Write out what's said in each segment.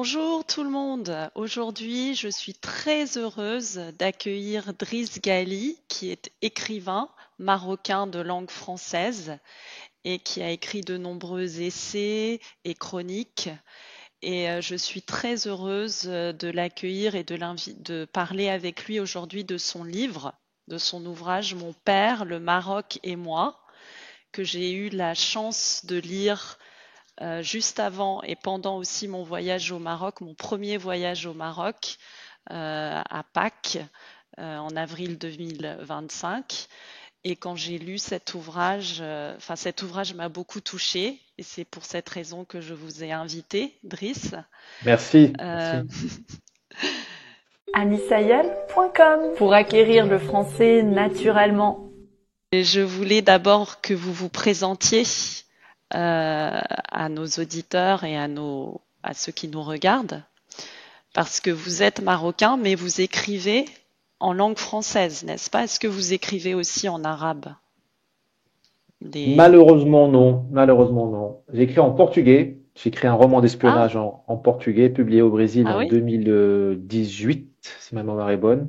Bonjour tout le monde. Aujourd'hui, je suis très heureuse d'accueillir Driss Ghali, qui est écrivain marocain de langue française et qui a écrit de nombreux essais et chroniques. Et je suis très heureuse de l'accueillir et de parler avec lui aujourd'hui de son livre, de son ouvrage Mon père, le Maroc et moi, que j'ai eu la chance de lire juste avant et pendant aussi mon voyage au Maroc, mon premier voyage au Maroc à Pâques en avril 2025. Et quand j'ai lu cet ouvrage, cet ouvrage m'a beaucoup touchée et c'est pour cette raison que je vous ai invité, Driss. Merci, Euh, merci. anisayel.com pour acquérir le français naturellement. et je voulais d'abord que vous vous présentiez à nos auditeurs et à ceux qui nous regardent, parce que vous êtes marocain, mais vous écrivez en langue française, n'est-ce pas? Est-ce que vous écrivez aussi en arabe? Des... Malheureusement, non. Malheureusement, non. J'ai écrit en portugais. J'ai écrit un roman Ah, d'espionnage en portugais, publié au Brésil ah en oui? 2018, si ma mémoire est bonne.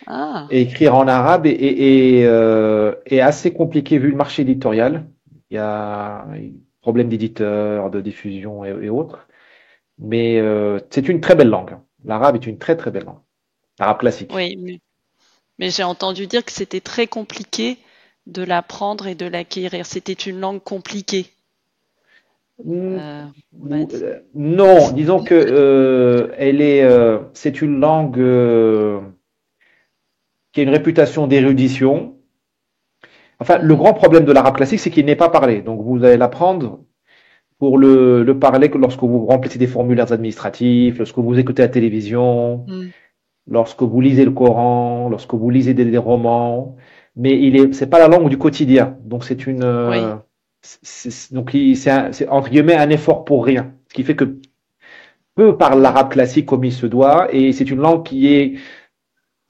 Ah, Et écrire en arabe est assez compliqué vu le marché éditorial. Il y a un problème d'éditeur, de diffusion et autres. Mais c'est une très belle langue. L'arabe est une très très belle langue. L'arabe classique. oui, mais j'ai entendu dire que c'était très compliqué de l'apprendre et de l'acquérir. C'était une langue compliquée, Hmm, on m'a dit. Non, disons que c'est une langue qui a une réputation d'érudition. Enfin, le Mhm, grand problème de l'arabe classique, c'est qu'il n'est pas parlé. Donc, vous allez l'apprendre pour le parler que lorsque vous remplissez des formulaires administratifs, lorsque vous écoutez la télévision, mhm, lorsque vous lisez le Coran, lorsque vous lisez des romans. Mais c'est pas la langue du quotidien. Donc, c'est une, oui. donc, c'est entre guillemets un effort pour rien. Ce qui fait que peu parlent Mhm, l'arabe classique comme il se doit, et c'est une langue qui est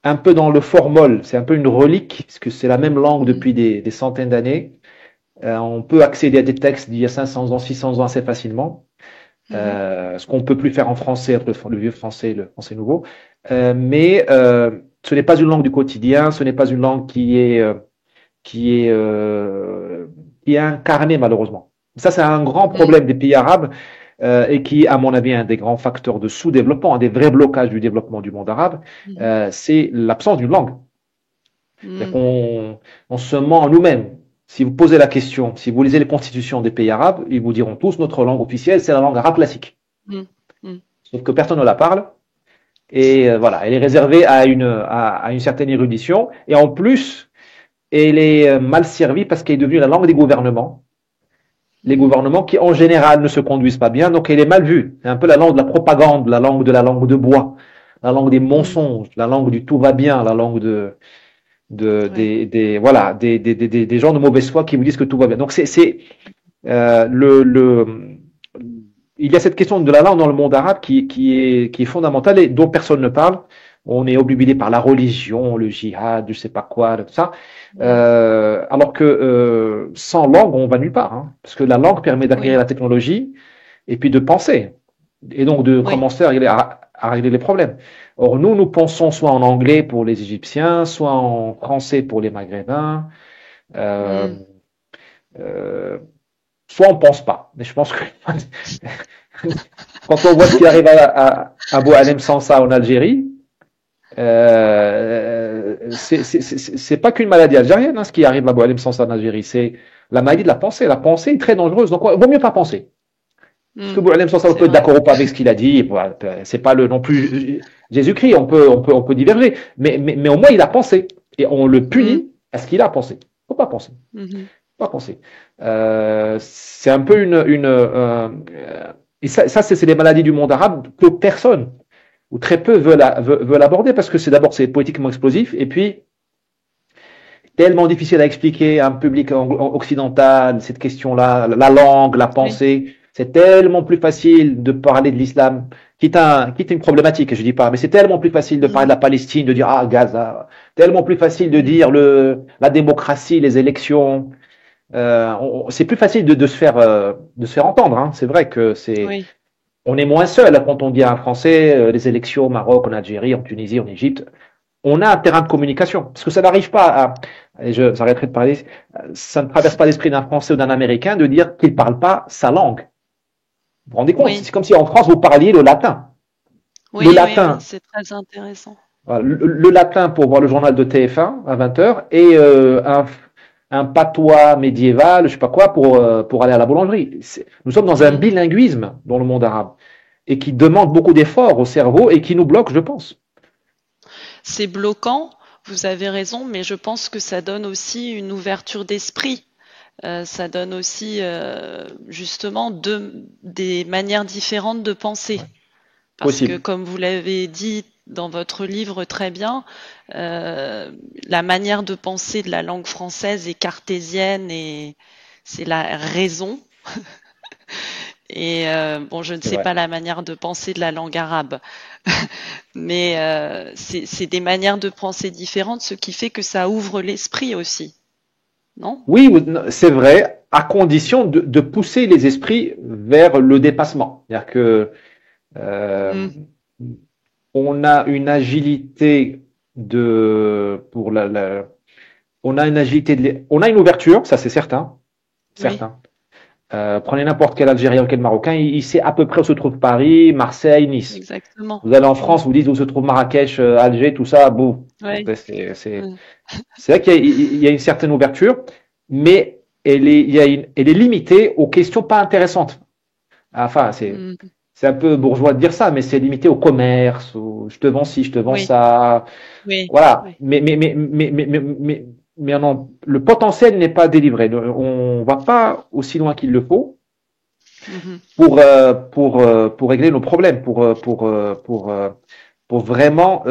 un peu dans le formol, c'est un peu une relique, puisque c'est la même langue mhm, depuis des centaines d'années. On peut accéder à des textes d'il y a 500 ans, 600 ans assez facilement, mhm, ce qu'on peut plus faire en français, le vieux français, le français nouveau. Mais ce n'est pas une langue du quotidien, ce n'est pas une langue qui est, euh, qui est incarnée malheureusement. Ça, c'est un grand mhm, problème des pays arabes et qui, à mon avis, est un des grands facteurs de sous-développement, un des vrais blocages du développement du monde arabe, mhm, c'est l'absence d'une langue. C'est-à-dire mhm, qu'on se ment à nous-mêmes. Si vous posez la question, si vous lisez les constitutions des pays arabes, ils vous diront tous notre langue officielle, c'est la langue arabe classique. mhm, mhm. Sauf que personne ne la parle. Et voilà, elle est réservée à une certaine érudition. Et en plus, elle est mal servie parce qu'elle est devenue la langue des gouvernements. Les Mhm. gouvernements qui, en général, ne se conduisent pas bien, donc elle est mal vue. C'est un peu la langue de la propagande, la langue de bois, la langue des Mhm. mensonges, la langue du tout va bien, la langue Ouais. voilà, des gens de mauvaise foi qui vous disent que tout va bien. Donc il y a cette question de la langue dans le monde arabe qui est fondamentale et dont personne ne parle. On est obnubilé par la religion, le djihad, je sais pas quoi, tout ça. Mhm. Alors que sans langue, on va nulle part, hein, parce que la langue permet d'acquérir Oui, la technologie et puis de penser, et donc de oui. commencer à régler les problèmes. Or, nous pensons soit en anglais pour les Égyptiens, soit en français pour les Maghrébins, euh, Mhm. euh, soit on pense pas. Mais je pense que quand on voit ce qui arrive à Boualem Sansa en Algérie, c'est pas qu'une maladie algérienne, hein, ce qui arrive à Boualem Sansa en Algérie, c'est la maladie de la pensée. La pensée est très dangereuse, donc il vaut mieux pas penser. Parce que Mhm. Boualem Sansa C'est peut être vrai. d'accord ou pas avec ce qu'il a dit, voilà, c'est pas le non plus Jésus-Christ, on peut diverger, mais au moins il a pensé et on le Mhm. punit à ce qu'il a pensé. Faut pas penser, Mhm. faut pas penser. C'est un peu et ça c'est des maladies du monde arabe que personne ou très peu veulent aborder parce que c'est politiquement explosif et puis tellement difficile à expliquer à un public occidental, cette question-là, la langue, la Oui. pensée. C'est tellement plus facile de parler de l'islam, quitte une problématique, je dis pas, mais c'est tellement plus facile de parler de Mhm. la Palestine, de dire ah Gaza, tellement plus facile de Mhm. dire la démocratie, les élections. C'est plus facile de se faire entendre. Hein. C'est vrai que Oui. On est moins seul quand on dit à un Français les élections au Maroc, en Algérie, en Tunisie, en Égypte. On a un terrain de communication. Parce que ça n'arrive pas à, et j'arrêterai de parler, ça ne traverse pas l'esprit d'un Français ou d'un Américain de dire qu'il ne parle pas sa langue. Vous vous rendez compte? Oui, C'est comme si en France, vous parliez le latin. Le oui, oui, oui, latin, c'est très intéressant. voilà, le latin pour voir le journal de TF1 à 20 heures et un patois médiéval, je sais pas quoi, pour aller à la boulangerie. Nous sommes dans un Mm. bilinguisme dans le monde arabe et qui demande beaucoup d'efforts au cerveau et qui nous bloque, je pense. C'est bloquant, vous avez raison, mais je pense que ça donne aussi une ouverture d'esprit. Ça donne aussi justement des manières différentes de penser. Parce que Possible. comme vous l'avez dit dans votre livre très bien, la manière de penser de la langue française est cartésienne et c'est la raison. Et bon, je ne C'est sais vrai. pas la manière de penser de la langue arabe, mais c'est des manières de penser différentes, ce qui fait que ça ouvre l'esprit aussi, non? Oui, c'est vrai, à condition de pousser les esprits vers le dépassement. C'est-à-dire que euh, Mm, on a une agilité on a une agilité on a une ouverture, ça c'est certain, oui, certain. Prenez n'importe quel Algérien ou quel Marocain, il sait à peu près où se trouve Paris, Marseille, Nice. exactement. Vous allez en Mm, France, vous dites où se trouve Marrakech, Alger, tout ça, boum. Donc, oui, c'est mm, vrai qu'il y a une certaine ouverture, mais elle est limitée aux questions pas intéressantes. Enfin, mm, c'est un peu bourgeois de dire ça, mais c'est limité au commerce, je te vends ci, je te vends oui, ça. oui, Voilà. oui. Mais non, le potentiel n'est pas délivré. On va pas aussi loin qu'il le faut Mhm, pour régler nos problèmes, pour vraiment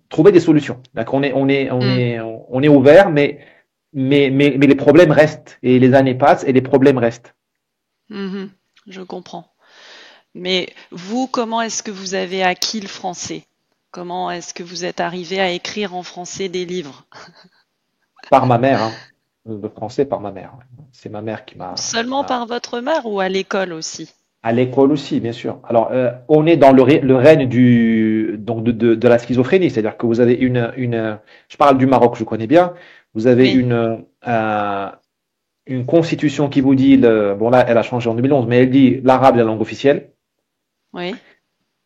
trouver des solutions. Donc mm, on est ouvert, mais les problèmes restent et les années passent et les problèmes restent. mhm, je comprends. Mais vous, comment est-ce que vous avez acquis le français? Comment est-ce que vous êtes arrivé à écrire en français des livres? Par ma mère, hein. Le français par ma mère. C'est ma mère Seulement par votre mère ou à l'école aussi? à l'école aussi, bien sûr. Alors, on est dans le règne donc de la schizophrénie, c'est-à-dire que vous avez je parle du Maroc, je connais bien. Vous avez Oui, une constitution qui vous dit, bon là, elle a changé en 2011, mais elle dit l'arabe est la langue officielle. oui.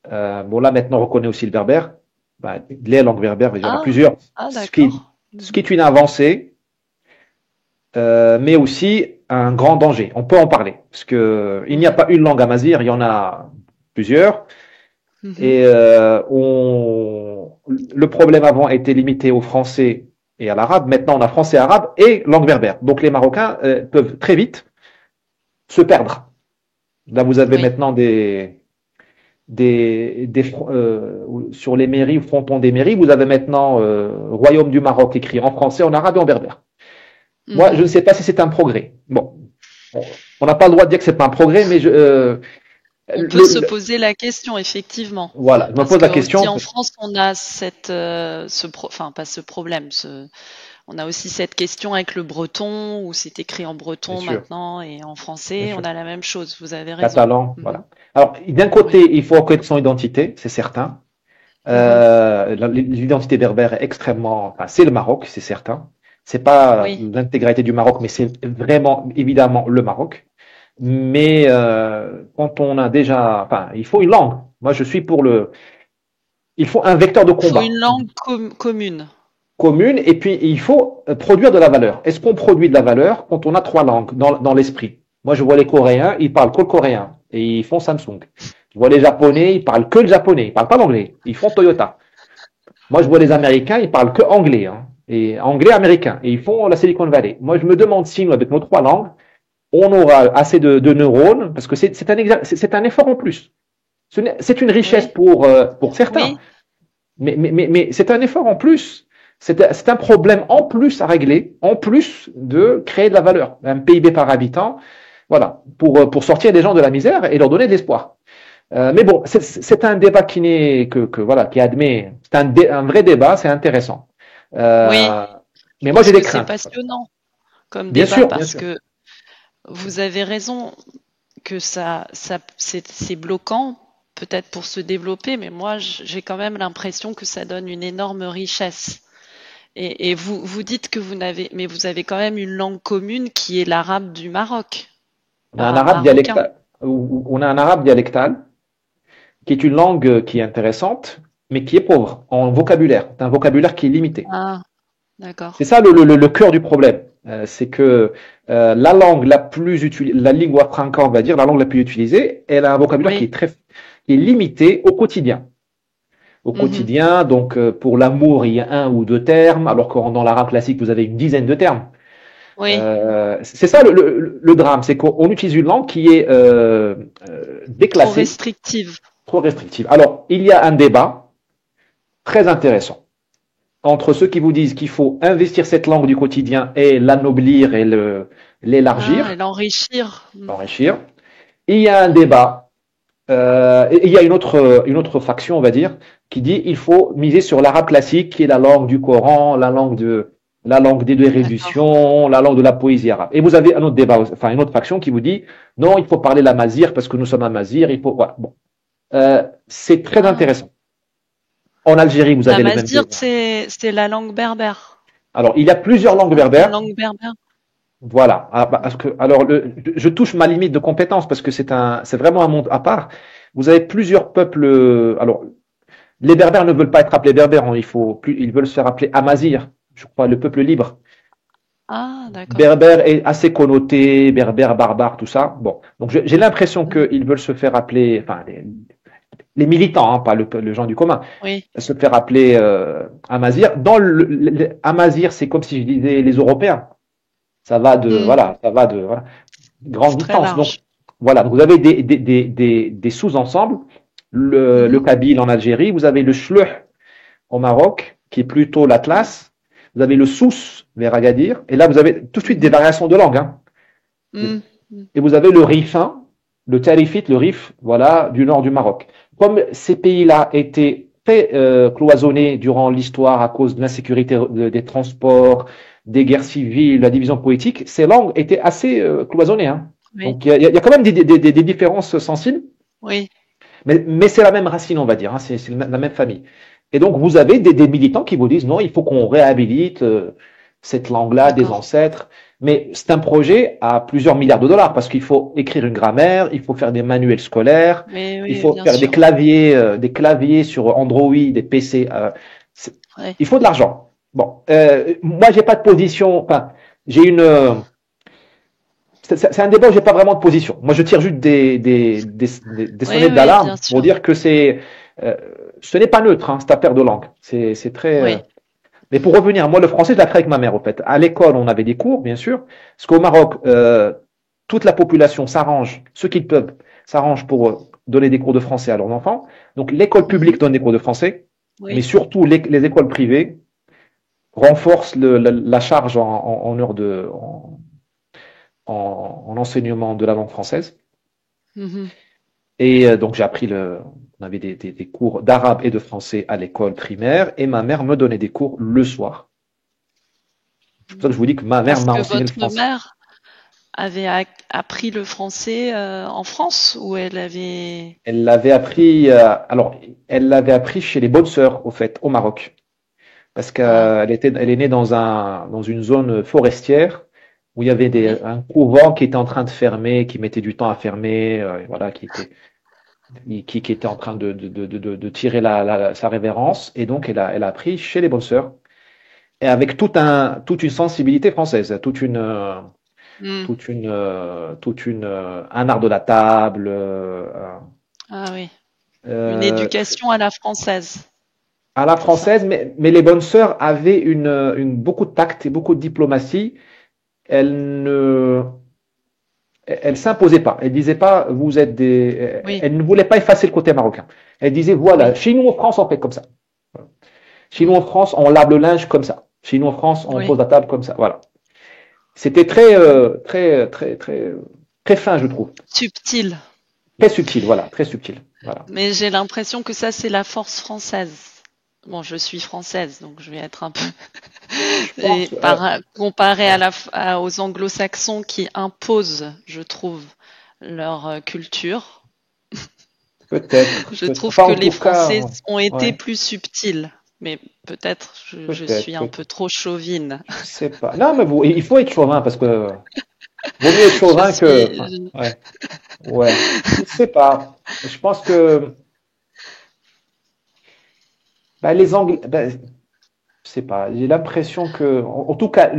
Bon là, maintenant, on reconnaît aussi le berbère. Ben, les langues berbères, il y en a Ah, plusieurs. ah, d'accord. Ce qui est une avancée, mais aussi un grand danger. On peut en parler, parce que il n'y a Mhm, pas une langue amazigh, il y en a plusieurs. mhm, Et le problème avant était limité au français et à l'arabe. Maintenant, on a français, arabe et langue berbère. Donc les Marocains peuvent très vite se perdre. Là, vous avez oui. maintenant sur les mairies, frontons des mairies, vous avez maintenant Royaume du Maroc écrit en français, en arabe et en berbère. Moi, je Mhm. ne sais pas si c'est un progrès. Bon, on n'a pas le droit de dire que c'est pas un progrès, mais On peut se poser la question, effectivement, voilà, je me parce pose la que aussi question. en France, on a enfin pas ce problème, on a aussi cette question avec le breton, où c'est écrit en Bien breton sûr, maintenant et en bien français, sûr. on a la même chose. Vous avez raison. Catalan, Mhm. voilà. Alors, d'un Oui. côté, il faut reconnaître son identité, c'est certain. Mhm. L'identité berbère est extrêmement, enfin, c'est le Maroc, c'est certain. C'est pas Oui. l'intégralité du Maroc, mais c'est vraiment, évidemment, le Maroc. Mais quand on a déjà, enfin, il faut une langue. Moi, je suis il faut un vecteur de Il faut une combat langue commune. commune, et puis il faut produire de la valeur. Est-ce qu'on produit de la valeur quand on a trois langues dans l'esprit? Moi, je vois les Coréens, ils parlent que le coréen et ils font Samsung. Je vois les Japonais, ils parlent que le japonais, ils parlent pas l'anglais, ils font Toyota. Moi, je vois les Américains, ils parlent que anglais, hein, et anglais américain, et ils font la Silicon Valley. Moi, je me demande si nous, avec nos trois langues, on aura assez de neurones, parce que c'est un effort en plus. C'est une richesse Oui. pour certains, Oui. mais c'est un effort en plus. C'est un problème en plus à régler, en plus de créer de la valeur. Un PIB par habitant, voilà, pour sortir les gens de la misère et leur donner de l'espoir. Mais bon, c'est un débat voilà, qui admet, c'est un vrai débat, c'est intéressant. Oui. Euh, Je mais moi j'ai pense des que c'est craintes. passionnant comme Bien débat sûr, bien parce sûr. que vous avez raison. que c'est bloquant, peut-être pour se développer, mais moi, j'ai quand même l'impression que ça donne une énorme richesse. Et vous dites que mais vous avez quand même une langue commune qui est l'arabe du Maroc, On a un l'arabe arabe marocain. dialectal, on a un arabe dialectal qui est une langue qui est intéressante, mais qui est pauvre en vocabulaire. C'est un vocabulaire qui est limité. Ah, C'est d'accord. ça le cœur du problème. C'est que la langue la plus utilisée, la lingua franca, on va dire, la langue la plus utilisée, elle a un vocabulaire Oui. qui est limité au quotidien. Au Mhm. quotidien, donc pour l'amour, il y a un ou deux termes, alors que dans l'arabe classique, vous avez une dizaine de termes. Oui. C'est ça le drame, c'est qu'on utilise une langue qui est Trop déclassée, restrictive. trop restrictive. Alors, il y a un débat très intéressant entre ceux qui vous disent qu'il faut investir cette langue du quotidien et l'anoblir et Ah, et l'élargir, l'enrichir. l'enrichir. Il y a un débat, et il y a une autre faction, on va dire, qui dit il faut miser sur l'arabe classique, qui est la langue du Coran, la langue des deux D'accord. révisions, la langue de la poésie arabe. Et vous avez un autre débat, enfin une autre faction qui vous dit non, il faut parler la mazir parce que nous sommes un mazir, il faut, voilà. Bon. C'est très Ah. intéressant. En Algérie, vous La avez le même mazir, débat. c'est la langue berbère. Alors, il y a plusieurs langues Ah, c'est une berbères. langue berbère. Voilà. Parce que, alors, je touche ma limite de compétence parce que c'est vraiment un monde à part. Vous avez plusieurs peuples. Alors, les Berbères ne veulent pas être appelés Berbères. Hein, ils veulent se faire appeler Amazir. Je crois le peuple libre. Ah, d'accord. Berbère est assez connoté, Berbère, barbare, tout ça. Bon, donc j'ai l'impression Mhm. qu'ils veulent se faire appeler, enfin, les militants, hein, pas le gens du commun, Oui. se faire appeler Amazir. Amazir, c'est comme si je disais les Européens. Hmm. Ça va de voilà, grande C'est très distance. Donc large. voilà, donc vous avez des sous-ensembles. Le Mhm. Kabyle en Algérie, vous avez le Shluh au Maroc, qui est plutôt l'Atlas. Vous avez le Souss vers Agadir. Et là, vous avez tout de suite des Mhm. variations de langue. Hein. Hmm. Hmm. Et vous avez le Rifin, le Tarifite, le Rif, voilà, du nord du Maroc. Comme ces pays-là étaient très cloisonnés durant l'histoire à cause de l'insécurité des transports, des guerres civiles, la division politique, ces langues étaient assez cloisonnées. Hein. Oui. Donc il y a quand même des différences sensibles, Oui. mais c'est la même racine, on va dire, hein, c'est la même famille. Et donc vous avez des militants qui vous disent non, il faut qu'on réhabilite cette langue-là des D'accord. ancêtres. Mais c'est un projet à plusieurs milliards de dollars parce qu'il faut écrire une grammaire, il faut faire des manuels scolaires, Oui, il oui, faut bien faire sûr. des claviers sur Android, des PC. Ouais. Il faut de l'argent. Bon, moi j'ai pas de position. Enfin, j'ai une. C'est un débat où j'ai pas vraiment de position. Moi, je tire juste des Oui, sonnettes oui, bien d'alarme pour sûr. dire que euh, ce n'est pas neutre, hein, cette affaire de langue. C'est très. Oui. Mais pour revenir, moi, le français, je l'ai appris avec ma mère, au fait. À l'école, on avait des cours, bien sûr, parce qu'au Maroc, toute la population s'arrange, ceux qui peuvent s'arrangent pour donner des cours de français à leurs enfants. Donc, l'école Mhm. publique donne des cours de français, mais Oui. surtout les écoles privées renforcent la charge en heures en enseignement de la langue française. Mhm. Et donc j'ai appris on avait des cours d'arabe et de français à l'école primaire, et ma mère me donnait des cours le soir. C'est pour ça que je vous dis que ma mère Parce m'a que enseigné le votre français. mère avait appris le français en France ou elle avait... Elle l'avait appris, alors elle l'avait appris chez les bonnes sœurs, au fait, au Maroc, parce Ah, elle est née dans une zone forestière où il y avait oui. un couvent qui était en train de fermer, qui mettait du temps à fermer, voilà, qui était en train de tirer sa révérence, et donc elle a appris chez les bonnes sœurs, et avec toute une sensibilité française, Hmm. un art de la table, Ah oui. Une euh, éducation à la française, à la c'est ça. française, mais les bonnes sœurs avaient beaucoup de tact et beaucoup de diplomatie. Elles ne, elles s'imposaient pas. Elles disaient pas, vous êtes Oui, elles ne voulaient pas effacer le côté marocain. Elles disaient, voilà, oui, chez nous en France, on fait comme ça. Chez nous hmm, en France, on lave le linge comme ça. Chez nous en France, on oui. pose la table comme ça. Voilà. C'était très fin, je trouve. Subtil. Très subtil, voilà, très subtil. Voilà. Mais j'ai l'impression que ça, c'est la force française. Bon, je suis française, donc je vais être un peu Je et pense. comparé Ouais. aux anglo-saxons qui imposent, je trouve, leur culture. Peut-être. Je trouve Enfin, que en les tout cas, Français ont été ouais, plus subtils, mais peut-être je peut-être, suis un peut-être. peu trop chauvine. Je sais pas. Non, mais il faut être chauvin parce que vaut mieux être Je chauvin que. suis, Enfin, ouais, ouais. Je sais pas. Je pense que bah, les Anglais. Bah, je sais pas. J'ai l'impression que, en tout cas,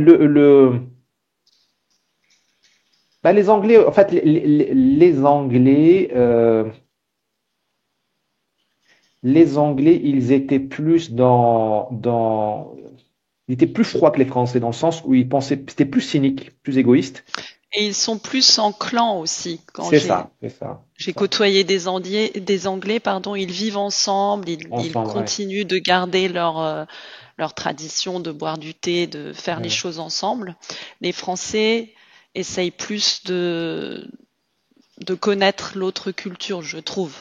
bah, les Anglais, en fait, les Anglais, les Anglais, ils étaient plus ils étaient plus froids que les Français dans le sens où ils pensaient, c'était plus cynique, plus égoïste. et ils sont plus en clan aussi. Quand C'est ça, c'est ça, j'ai c'est ça. côtoyé des Anglais, pardon, ils vivent ensemble, ils Ensemble, ouais. continuent de garder leur tradition de boire du thé, de faire les Ouais. choses ensemble. Les Français essayent plus de connaître l'autre culture, je trouve.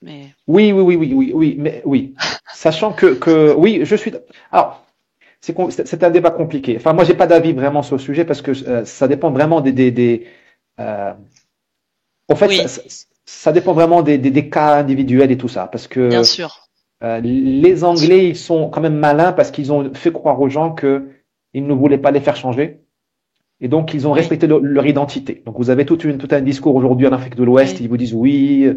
Mais Oui, oui, oui, oui, oui, oui, mais oui. Sachant oui, je suis. Alors, c'est un débat compliqué. Enfin, moi, j'ai pas d'avis vraiment sur le sujet parce que ça dépend vraiment euh, en fait, oui, ça dépend vraiment des cas individuels et tout ça. Parce bien que sûr, les bien sûr. Anglais, ils sont quand même malins parce qu'ils ont fait croire aux gens que ils ne voulaient pas les faire changer. Et donc, ils ont Oui, respecté leur identité. Donc, vous avez tout un discours aujourd'hui en Afrique de l'Ouest. oui. Ils vous disent oui,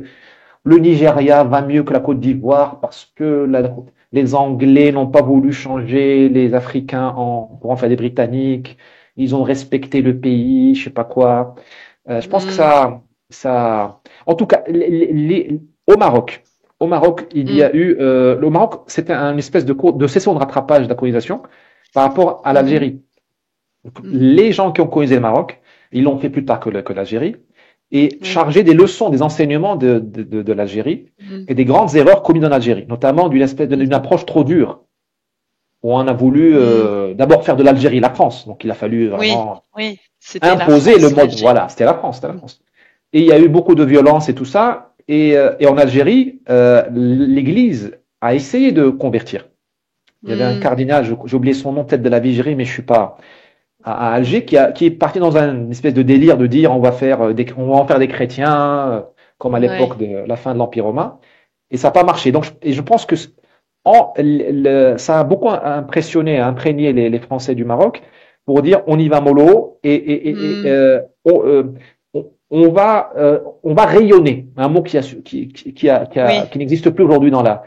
le Nigeria va mieux que la Côte d'Ivoire parce que les Anglais n'ont pas voulu changer les Africains pour en faire des Britanniques. Ils ont respecté le pays, je sais pas quoi. Je pense que Hmm, en tout cas, au Maroc, il y hmm, a eu, au Maroc, c'était une espèce de session de rattrapage de la colonisation par rapport à mhm, l'Algérie. Donc, mhm. les gens qui ont colonisé le Maroc, ils l'ont fait plus tard que l'Algérie, et Oui. chargé des leçons, des enseignements de l'Algérie Mhm, et des grandes erreurs commises en Algérie, notamment d'une mhm, approche trop dure, où on a voulu mhm. d'abord faire de l'Algérie la France. Donc il a fallu Oui, vraiment oui, c'était la imposer le France, mode. Voilà, l'Algérie. c'était la France, c'était la Mm. France. Et il y a eu beaucoup de violence et tout ça. Et en Algérie, l'Église a essayé de convertir. Il y avait un Mm. cardinal, j'ai oublié son nom, peut-être de la Vigerie, mais je suis pas à Alger, qui est parti dans une espèce de délire de dire on va en faire des chrétiens, comme à l'époque Ouais. de la fin de l'Empire romain, et ça n'a pas marché. Donc, et je pense que ça a beaucoup imprégné les Français du Maroc pour dire on y va mollo Mm. on va rayonner, un mot Oui, qui n'existe plus aujourd'hui dans la.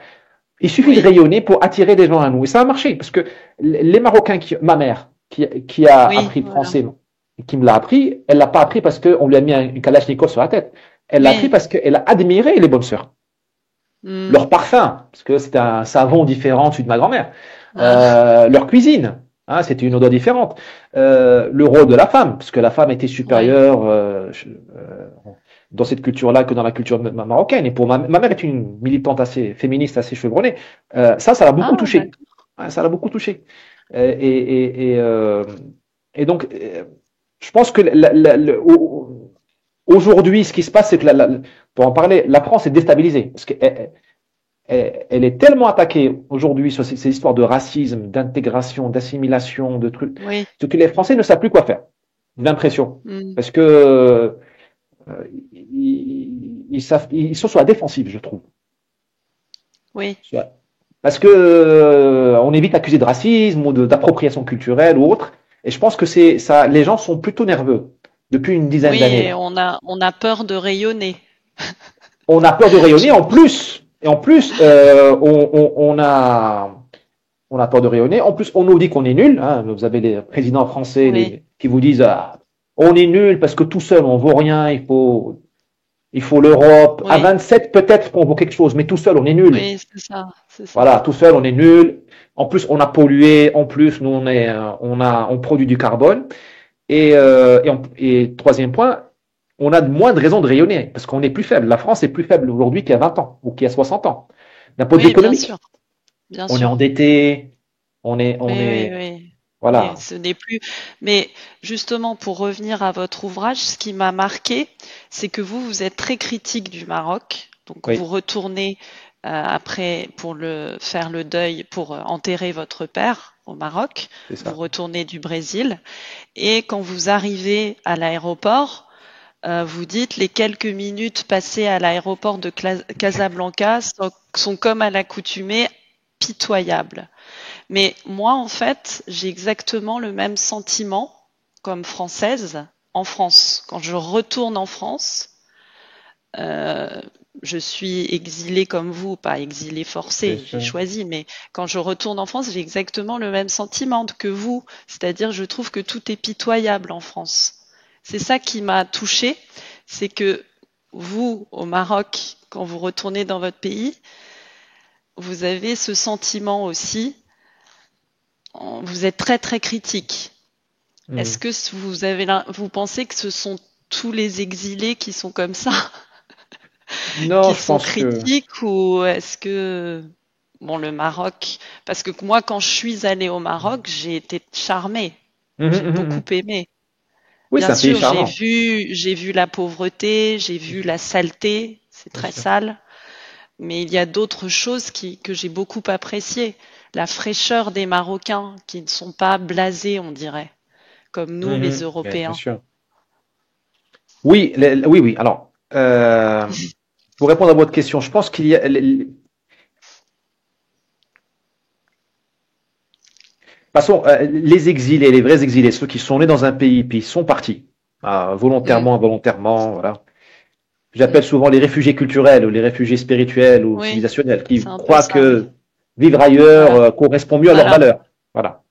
Il suffit de oui, rayonner pour attirer des gens à nous. Et ça a marché, parce que les Marocains, ma mère, qui a oui, appris le voilà. français, qui me l'a appris, elle l'a pas appris parce qu'on lui a mis une Kalachnikov sur la tête. Elle l'a appris Oui. parce qu'elle a admiré les bonnes sœurs. Mm. Leur parfum, parce que c'était un savon différent de celui de ma grand-mère. Ah, Leur cuisine, hein, c'était une odeur différente. Le rôle de la femme, parce que la femme était ouais. supérieure dans cette culture-là que dans la culture marocaine. Et pour ma mère est une militante assez féministe, assez chevronnée. Ça l'a beaucoup Ah, touché. d'accord. Ouais, ça l'a beaucoup touché. Et donc, je pense que aujourd'hui, ce qui se passe, c'est que pour en parler, la France est déstabilisée. Parce elle est tellement attaquée aujourd'hui sur ces histoires de racisme, d'intégration, d'assimilation, de trucs, Oui. que les Français ne savent plus quoi faire. J'ai l'impression. Mm. Parce que ils sont sur la défensive, je trouve. Oui. Parce que on est vite accusé de racisme ou d'appropriation culturelle ou autre. Et je pense que c'est ça. Les gens sont plutôt nerveux depuis une dizaine Oui, d'années et là. on a peur de rayonner. On a peur de rayonner. Je pense. En plus, on a peur de rayonner. En plus, on nous dit qu'on est nul. Hein. Vous avez les présidents français Oui. qui vous disent ah, on est nul parce que tout seul on vaut rien. Il faut l'Europe. À Oui. 27 peut-être qu'on vaut quelque chose, mais tout seul on est nul. Oui, c'est ça. C'est ça. Voilà, tout seul on est nul. En plus, on a pollué. En plus, nous on produit du carbone. Et troisième point, on a moins de raisons de rayonner parce qu'on est plus faible. La France est plus faible aujourd'hui qu'il y a 20 ans ou qu'il y a 60 ans. D'un point de vue Oui, bien économique, sûr. Bien on est sûr. endetté, on Oui, oui, est, oui. Oui, voilà, ce n'est plus. Mais justement, pour revenir à votre ouvrage, ce qui m'a marqué, c'est que vous êtes très critique du Maroc. Donc, vous oui, retournez après pour faire le deuil, pour enterrer votre père au Maroc. c'est Vous ça. retournez du Brésil. Et quand vous arrivez à l'aéroport, vous dites les quelques minutes passées à l'aéroport de Casablanca sont comme à l'accoutumée pitoyables. Mais moi, en fait, j'ai exactement le même sentiment comme française en France. Quand je retourne en France, je suis exilée comme vous, pas exilée forcée, j'ai choisi, mais quand je retourne en France, j'ai exactement le même sentiment que vous. C'est-à-dire, je trouve que tout est pitoyable en France. C'est ça qui m'a touchée, c'est que vous, au Maroc, quand vous retournez dans votre pays, vous avez ce sentiment aussi. Vous êtes très très critique. Est-ce que vous pensez que ce sont tous les exilés qui sont comme ça? Non, qui je sont pense critiques ou est-ce que le Maroc, parce que moi quand je suis allée au Maroc, j'ai été charmée, j'ai beaucoup aimé. Oui, Bien c'est un pays sûr, charmant. j'ai vu la pauvreté, j'ai vu la saleté, c'est très sale, mais il y a d'autres choses que j'ai beaucoup appréciées. La fraîcheur des Marocains qui ne sont pas blasés, on dirait, comme nous les Bien Européens. sûr. Oui, oui. Alors, pour répondre à votre question, je pense qu'il y a. De toute façon, les exilés, les vrais exilés, ceux qui sont nés dans un pays puis sont partis, volontairement, involontairement, voilà. J'appelle souvent les réfugiés culturels ou les réfugiés spirituels ou Oui, civilisationnels qui c'est un peu croient ça, oui. que vivre ailleurs Voilà, correspond mieux à leurs voilà, valeurs. Voilà.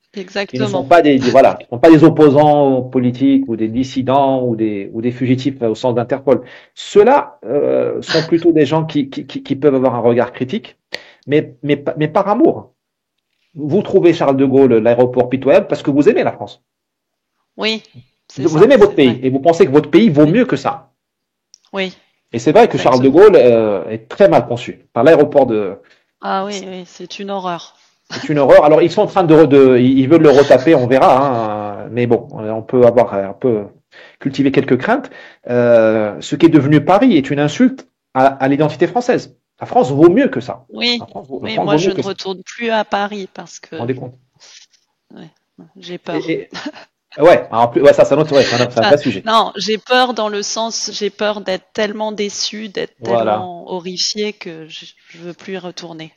Qui ne sont exactement. pas voilà, qui ne sont pas des opposants politiques ou des dissidents ou des fugitifs au sens d'Interpol. Ceux-là sont plutôt des gens qui peuvent avoir un regard critique, mais par amour. Vous trouvez Charles de Gaulle l'aéroport pitoyable parce que vous aimez la France. Oui, c'est Vous ça, aimez votre c'est pays vrai. et vous pensez que votre pays vaut Oui, mieux que ça. oui, Et c'est vrai que Charles de exactement. Gaulle est très mal conçu. Par l'aéroport de, Ah oui, oui, c'est une horreur. c'est une horreur. Alors ils sont en train ils veulent le retaper, on verra. Mais bon, on peut cultiver quelques craintes. Ce qui est devenu Paris est une insulte à l'identité française. La France vaut mieux que ça. Oui, La oui, France moi vaut je mieux ne que ça. retourne plus à Paris parce Vous vous que rendez compte? ouais, j'ai Et, peur. et- ouais, en plus, ouais, ça, c'est un autre, ouais, c'est un Enfin, vrai sujet. non, j'ai peur dans le sens, j'ai peur d'être tellement déçue, d'être Voilà. tellement horrifiée que je veux plus y retourner.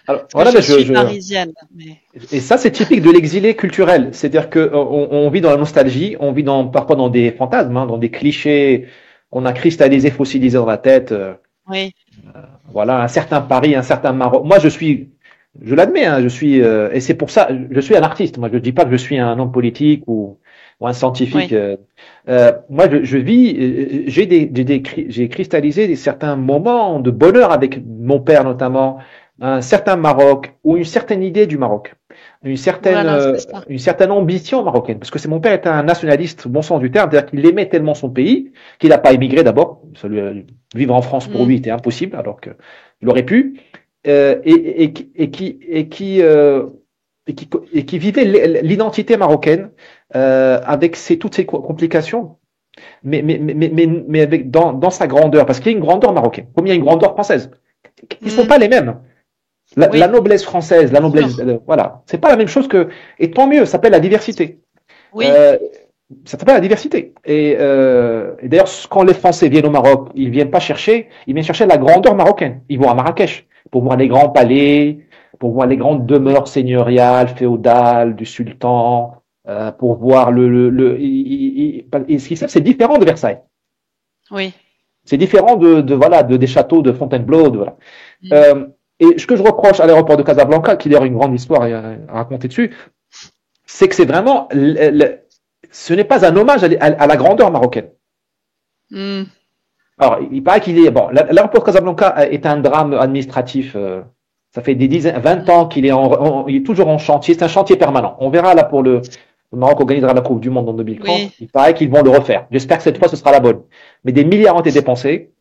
Alors, Parce que voilà, je ben, suis parisienne, mais et ça, c'est typique de l'exilé culturel. C'est-à-dire que on vit dans la nostalgie, on vit parfois dans des fantasmes, dans des clichés qu'on a cristallisés, fossilisés dans la tête. oui, Voilà, un certain Paris, un certain Maroc. Moi, je l'admets, hein, et c'est pour ça, je suis un artiste. Moi, je ne dis pas que je suis un homme politique ou un scientifique. oui, Moi, je vis, j'ai cristallisé certains moments de bonheur avec mon père notamment, un certain Maroc ou une certaine idée du Maroc, voilà, c'est ça. une certaine ambition marocaine. Parce que c'est mon père était un nationaliste, au bon sens du terme, c'est-à-dire qu'il aimait tellement son pays qu'il n'a pas émigré d'abord. Vivre en France pour Mm, lui était impossible, alors qu'il aurait pu, et qui vivait l'identité marocaine avec toutes ses complications, mais avec dans sa grandeur, parce qu'il y a une grandeur marocaine, comme il y a une grandeur française, qui ne sont mm, pas les mêmes. La oui, noblesse française, la bien noblesse, sûr. voilà, c'est pas la même chose et tant mieux, ça s'appelle la diversité. Oui, Euh, Ça s'appelle la diversité. Et d'ailleurs, quand les Français viennent au Maroc, ils viennent chercher la grandeur marocaine. Ils vont à Marrakech pour voir les grands palais, pour voir les grandes oui, demeures seigneuriales, féodales du sultan, pour voir et ce qu'ils savent, c'est différent de Versailles. oui. C'est différent des châteaux de Fontainebleau, voilà. Mm, Euh, et ce que je reproche à l'aéroport de Casablanca, qui a une grande histoire à raconter dessus, c'est que c'est vraiment, ce n'est pas un hommage à la grandeur marocaine. mm, Alors, il paraît l'aéroport de Casablanca est un drame administratif. Ça fait des dizaines, 20 ans qu'il il est toujours en chantier. C'est un chantier permanent. On verra là le Maroc organisera la Coupe du Monde en 2030. oui, Il paraît qu'ils vont le refaire. J'espère que cette fois ce sera la bonne. Mais des milliards ont été dépensés.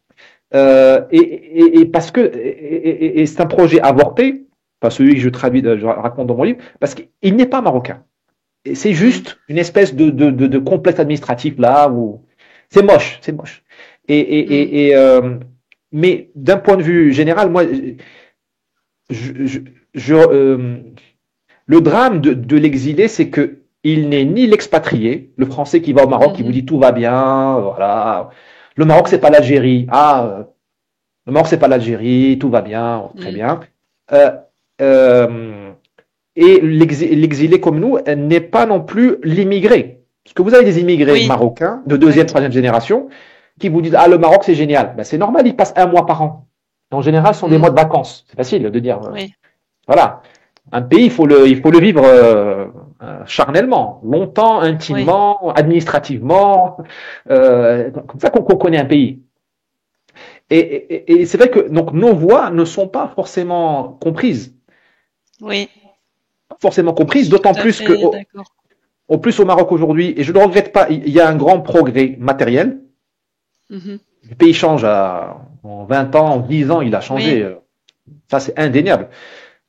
Parce que, et c'est un projet avorté, pas celui que je raconte dans mon livre, parce qu'il n'est pas marocain. C'est mm, juste une espèce de complexe administratif là où c'est moche, c'est moche. Et, mm, et, et, euh, mais d'un point de vue général, moi, je, je, je, le drame de l'exilé, c'est que il n'est ni l'expatrié, le Français qui va au Maroc, qui vous dit tout va bien, voilà. Le Maroc, c'est pas l'Algérie. Le Maroc, c'est pas l'Algérie, tout va bien, très bien. Euh, euh, et l'exilé comme nous n'est pas non plus l'immigré. Parce que vous avez des immigrés marocains de deuxième, troisième génération qui vous disent, le Maroc, c'est génial. Ben, c'est normal, ils passent 1 mois par an. En général, ce sont des mois de vacances. C'est facile de dire. Voilà. Un pays, il faut le vivre charnellement, longtemps, intimement, administrativement. Comme ça qu'on connaît un pays. Et c'est vrai que donc nos voix ne sont pas forcément comprises. Oui. Pas forcément comprises, d'autant plus que au plus au Maroc aujourd'hui, et je ne le regrette pas, il y a un grand progrès matériel. Le pays change en 20 ans, en 10 ans, il a changé. Ça, c'est indéniable.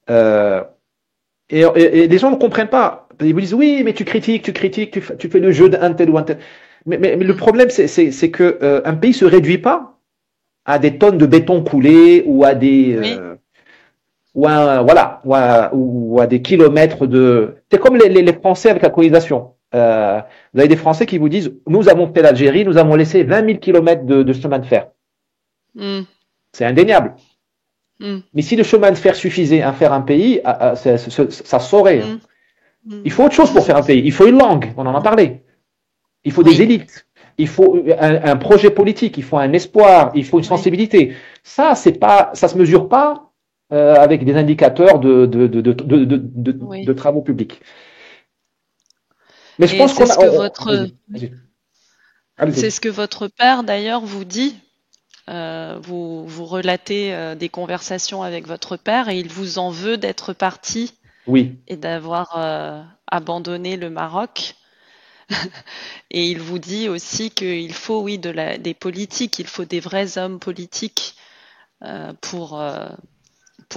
Et les gens ne comprennent pas. Ils vous disent, oui, mais tu critiques, tu fais le jeu d'un tel ou un tel. Mais le problème, c'est que un pays se réduit pas à des tonnes de béton coulé ou à des ou à des kilomètres de. C'est comme les Français avec la colonisation. Vous avez des Français qui vous disent, nous avons fait l'Algérie, nous avons laissé 20 000 kilomètres de chemin de fer. C'est indéniable. Mais si le chemin de fer suffisait à faire un pays, ça saurait. Il faut autre chose pour faire un pays. Il faut une langue, on en a parlé. Il faut des élites. Il faut un projet politique. Il faut un espoir. Il faut une sensibilité. Ça, ça se mesure pas avec des indicateurs de travaux publics. Mais je pense qu'on c'est ce que votre père d'ailleurs vous dit. Vous relatez des conversations avec votre père et il vous en veut d'être parti et d'avoir abandonné le Maroc. Et il vous dit aussi qu'il faut, des politiques, il faut des vrais hommes politiques pour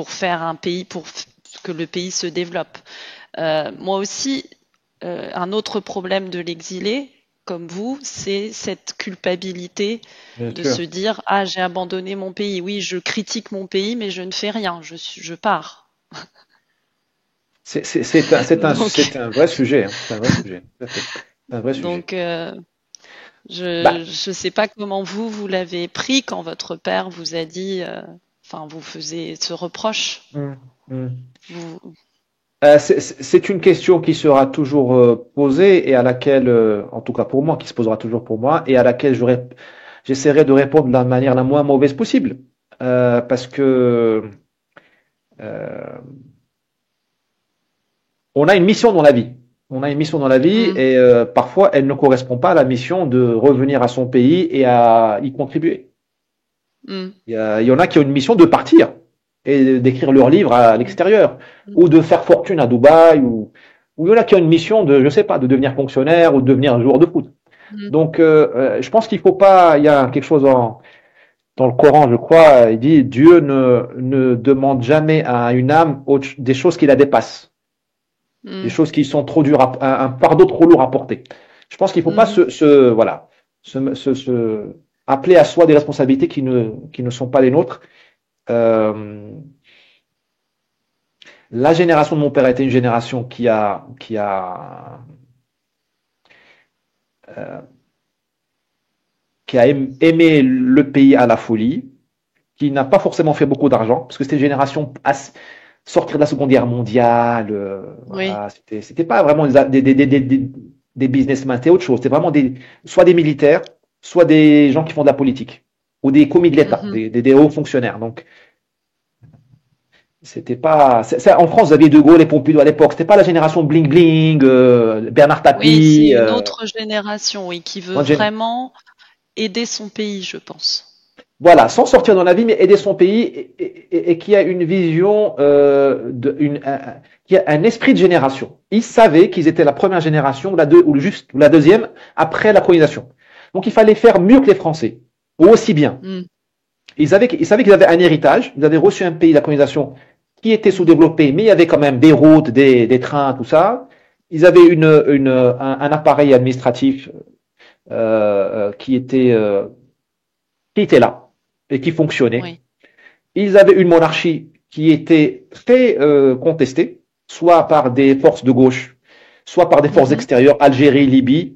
faire un pays, pour que le pays se développe. Moi aussi, un autre problème de l'exilé, comme vous, c'est cette culpabilité de se dire j'ai abandonné mon pays. Oui, je critique mon pays, mais je ne fais rien. Je pars. C'est un vrai sujet. C'est un vrai sujet. Un vrai sujet. Donc, je sais pas comment vous l'avez pris quand votre père vous a dit, vous faisait ce reproche. C'est une question qui sera toujours posée et à laquelle, en tout cas pour moi, qui se posera toujours pour moi et à laquelle j'essaierai de répondre de la manière la moins mauvaise possible, parce que on a une mission dans la vie. On a une mission dans la vie et parfois elle ne correspond pas à la mission de revenir à son pays et à y contribuer. Il y en a qui ont une mission de partir et d'écrire leur livre à l'extérieur, ou de faire fortune à Dubaï, ou il y en a qui ont une mission de, je sais pas, de devenir fonctionnaire ou de devenir un joueur de foot. Donc, je pense qu'il faut pas, il y a quelque chose dans le Coran, je crois, il dit, Dieu ne demande jamais à une âme des choses qui la dépassent. Des choses qui sont trop dures, un fardeau trop lourd à porter. Je pense qu'il faut pas appeler à soi des responsabilités qui ne sont pas les nôtres. La génération de mon père était une génération qui a aimé le pays à la folie, qui n'a pas forcément fait beaucoup d'argent, parce que c'était une génération à sortir de la Seconde Guerre mondiale. Voilà, c'était pas vraiment des businessmen, c'était autre chose. C'était vraiment soit des militaires, soit des gens qui font de la politique, ou des commis de l'État, des hauts fonctionnaires. Donc, c'était pas. En France, vous aviez De Gaulle et Pompidou à l'époque. C'était pas la génération bling bling, Bernard Tapie. Oui, c'est une autre génération, qui veut vraiment aider son pays, je pense. Voilà, sans sortir dans la vie, mais aider son pays et qui a une vision, qui a un esprit de génération. Ils savaient qu'ils étaient la première génération, ou la deuxième après la colonisation. Donc il fallait faire mieux que les Français, ou aussi bien. Ils savaient qu'ils avaient un héritage, ils avaient reçu un pays, la colonisation, qui était sous-développé, mais il y avait quand même des routes, des trains, tout ça. Ils avaient un appareil administratif qui était là et qui fonctionnait. Ils avaient une monarchie qui était très contestée, soit par des forces de gauche, soit par des forces Mhm. extérieures, Algérie, Libye,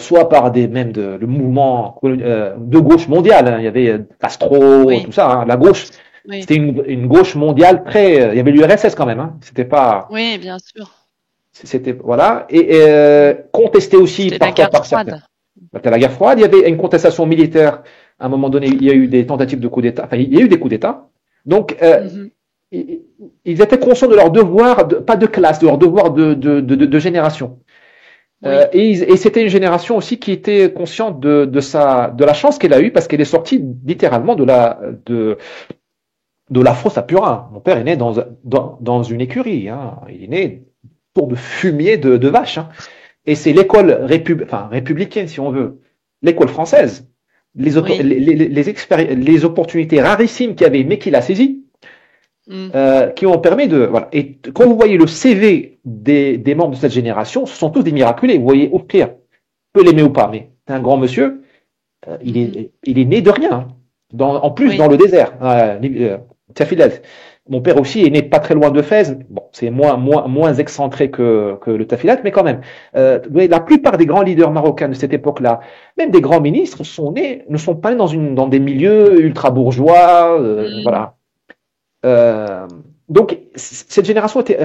soit par le mouvement de gauche mondiale. Hein. Il y avait Castro, tout Oui, ça. Hein. La gauche, oui, c'était une gauche mondiale très. Il y avait l'URSS quand même. Hein. C'était pas. oui, bien sûr. C'était voilà et contesté aussi C'était la parfois guerre par certains. froide. Après la guerre froide, il y avait une contestation militaire. À un moment donné, il y a eu des tentatives de coup d'État. Enfin, il y a eu des coups d'État. Donc, Mhm. ils étaient conscients de leur devoir, pas de classe, de leur devoir de génération. Oui, Et c'était une génération aussi qui était consciente de la chance qu'elle a eue parce qu'elle est sortie littéralement de l'afro à Purin. Mon père est né dans une écurie. Hein. Il est né pour de fumier de vaches. Hein. Et c'est l'école républicaine, si on veut, l'école française, oui. les opportunités rarissimes qu'il y avait, mais qu'il a saisies, Mm. qui ont permis de. Voilà. Et quand vous voyez le CV des membres de cette génération, ce sont tous des miraculés. Vous voyez, au pire, peut l'aimer ou pas, mais c'est un grand monsieur, Mhm. il est né de rien. Hein. En plus, dans Oui, le désert. Tafilad. Mon père aussi est né pas très loin de Fès. Bon, c'est moins excentré que le Tafilat, mais quand même. Mais la plupart des grands leaders marocains de cette époque-là, même des grands ministres, ne sont pas nés dans des milieux ultra-bourgeois. mm. Voilà. Euh, donc, cette génération était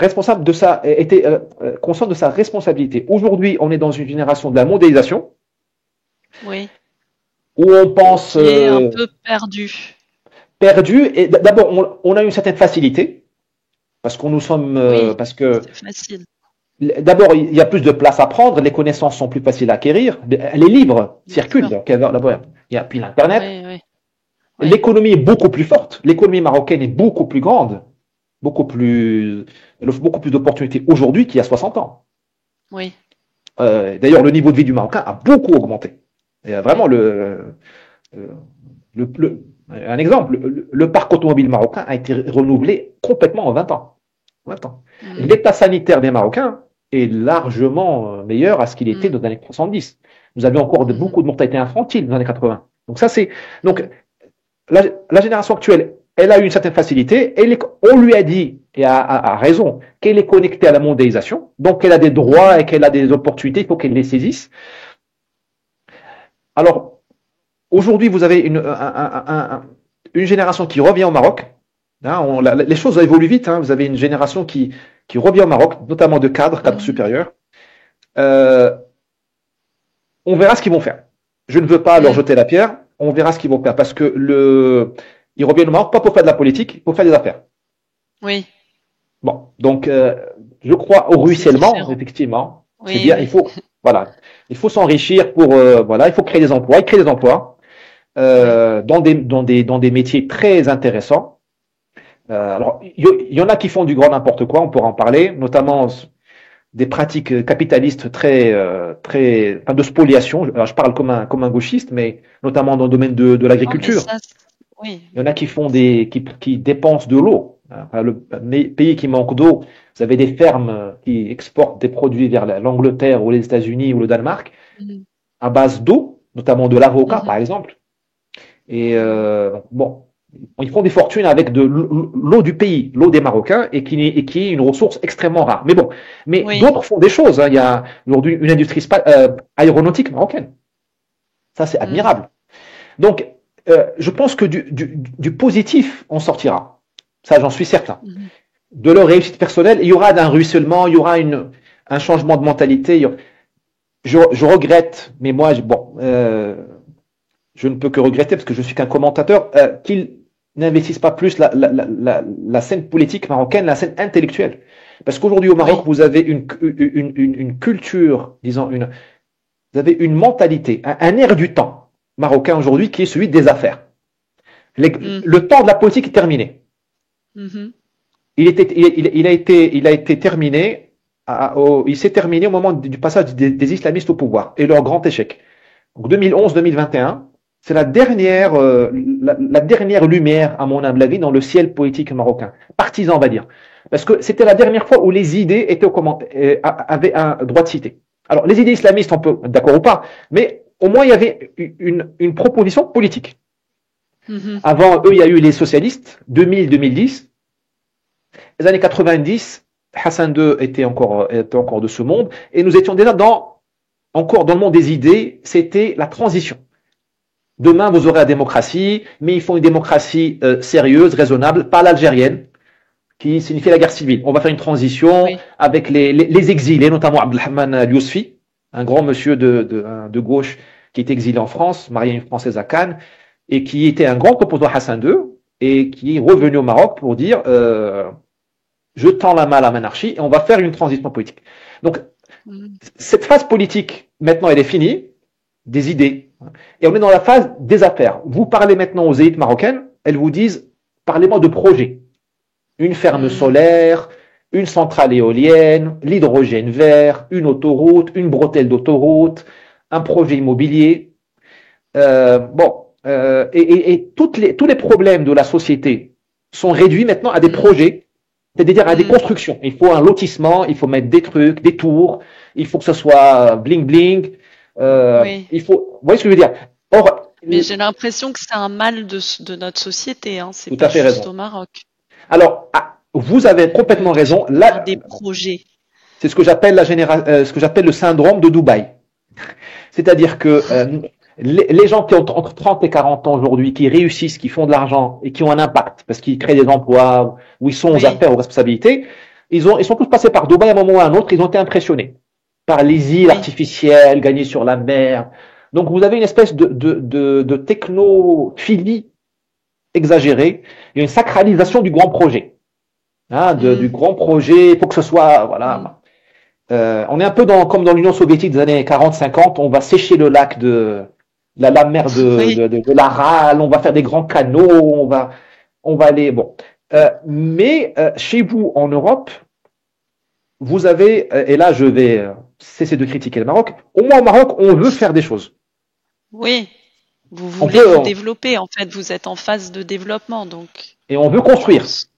consciente de sa responsabilité. Aujourd'hui, on est dans une génération de la mondialisation Oui, où on pense qui est un peu perdu. perdu. Et d'abord, on a une certaine facilité parce qu'on nous sommes, Oui, parce que c'est facile. d'abord, il y a plus de place à prendre, les connaissances sont plus faciles à acquérir, les livres Bien circulent. sûr. Donc, d'abord, il y a puis l'Internet. Oui, oui, oui, L'économie est beaucoup plus forte. L'économie marocaine est beaucoup plus grande, elle offre beaucoup plus d'opportunités aujourd'hui qu'il y a 60 ans. oui, D'ailleurs, le niveau de vie du Marocain a beaucoup augmenté. Et vraiment, oui. euh, un exemple, le parc automobile marocain a été renouvelé complètement en 20 ans. 20 ans. Mm. L'état sanitaire des Marocains est largement meilleur à ce qu'il était Mm. dans les années 70. Nous avions encore Mhm. beaucoup de mortalité infantile dans les années 80. Donc ça, c'est donc Mm. la génération actuelle, elle a eu une certaine facilité. On lui a dit, et a raison, qu'elle est connectée à la mondialisation, donc qu'elle a des droits Mhm. et qu'elle a des opportunités, il faut qu'elle les saisisse. Alors, aujourd'hui, vous avez une génération qui revient au Maroc. Hein, les choses évoluent vite. Hein, vous avez une génération qui revient au Maroc, notamment de cadres Mhm. supérieurs. Euh, on verra ce qu'ils vont faire. Je ne veux pas leur Mm. jeter la pierre. On verra ce qu'ils vont faire parce que ils reviennent au Maroc pas pour faire de la politique, pour faire des affaires. Oui, Bon, donc je crois au c'est ruissellement, différent. effectivement. C'est Oui, bien. oui. Voilà, il faut s'enrichir pour voilà, il faut créer des emplois. Il crée des emplois Oui. dans des métiers très intéressants. Alors, il y en a qui font du grand n'importe quoi. On pourra en parler, notamment des pratiques capitalistes enfin, de spoliation. Alors, je parle comme un gauchiste, mais notamment dans le domaine de Oh, mais l'agriculture. ça, oui. Il y en a qui font qui dépensent de l'eau. Enfin, le pays qui manque d'eau, vous avez des fermes qui exportent des produits vers l'Angleterre ou les États-Unis ou le Danemark Mhm. à base d'eau, notamment de l'avocat, par Mhm. exemple. Et Mhm. bon, ils font des fortunes avec de l'eau du pays, l'eau des Marocains, et qui est une ressource extrêmement rare. Mais bon, mais Oui. d'autres font des choses. Hein. Il y a aujourd'hui une industrie aéronautique marocaine. Ça, c'est Mm. admirable. Donc, je pense que du positif, on sortira. Ça, j'en suis certain. Mhm. De leur réussite personnelle, il y aura un ruissellement, il y aura un changement de mentalité. Je regrette, mais moi, bon, je ne peux que regretter parce que je suis qu'un commentateur, qu'ils n'investissent pas plus la scène politique marocaine, la scène intellectuelle. Parce qu'aujourd'hui au Maroc, Oui. vous avez une culture, vous avez une mentalité, un air du temps marocain aujourd'hui qui est celui des affaires. Mm. Le temps de la politique est terminé. Mhm. Il a été terminé, il s'est terminé au moment du passage des islamistes au pouvoir et leur grand échec. Donc 2011-2021, c'est la dernière lumière, à mon humble avis, dans le ciel politique marocain. Partisan, on va dire. Parce que c'était la dernière fois où les idées avaient un droit de cité. Alors, les idées islamistes, on peut être d'accord ou pas, mais au moins il y avait une proposition politique. Mhm. Avant eux, il y a eu les socialistes, 2000-2010. Les années 90, Hassan II était encore de ce monde, et nous étions déjà encore dans le monde des idées, c'était la transition. Demain, vous aurez la démocratie, mais il faut une démocratie sérieuse, raisonnable, pas l'algérienne, qui signifie la guerre civile. On va faire une transition Oui. avec les exilés, notamment Abdelrahman Yousfi, un grand monsieur de gauche qui est exilé en France, marié à une Française à Cannes, et qui était un grand opposant à Hassan II, et qui est revenu au Maroc pour dire je tends la main à la monarchie et on va faire une transition politique. Donc, Mm. cette phase politique, maintenant, elle est finie, des idées. Et on est dans la phase des affaires. Vous parlez maintenant aux élites marocaines, elles vous disent, parlez-moi de projets. Une ferme Mm. solaire, une centrale éolienne, l'hydrogène vert, une autoroute, une bretelle d'autoroute, un projet immobilier. Et tous les problèmes de la société sont réduits maintenant à des Mm. projets, c'est-à-dire à des Mm. constructions. Il faut un lotissement, il faut mettre des trucs, des tours, il faut que ce soit bling bling. Oui. Vous voyez ce que je veux dire? Or, Mais j'ai l'impression que c'est un mal de notre société, hein. C'est tout à pas fait juste raison. au Maroc. Alors, vous avez complètement De raison. faire Là, des projets. c'est ce que j'appelle ce que j'appelle le syndrome de Dubaï. C'est-à-dire que les gens qui ont entre 30 et 40 ans aujourd'hui, qui réussissent, qui font de l'argent et qui ont un impact, parce qu'ils créent des emplois, où ils sont aux Oui. affaires, aux responsabilités, ils sont tous passés par Dubaï à un moment ou à un autre, ils ont été impressionnés par les îles Oui. artificielles gagnées sur la mer. Donc vous avez une espèce de technophilie exagérée, il y a une Mm. sacralisation du grand projet. Hein, du Mm. grand projet, il faut que ce soit, Mm. voilà. On est un peu comme dans l'Union soviétique des années 40-50, on va sécher le lac la mer Oui. de l'Aral, on va faire des grands canaux, on va aller, bon. Mais chez vous, en Europe, vous avez, et là je vais cesser de critiquer le Maroc, au moins au Maroc, on veut faire des choses. Oui. Vous On voulez peut, vous développer, en fait. Vous êtes en phase de développement, donc et on veut je construire. pense.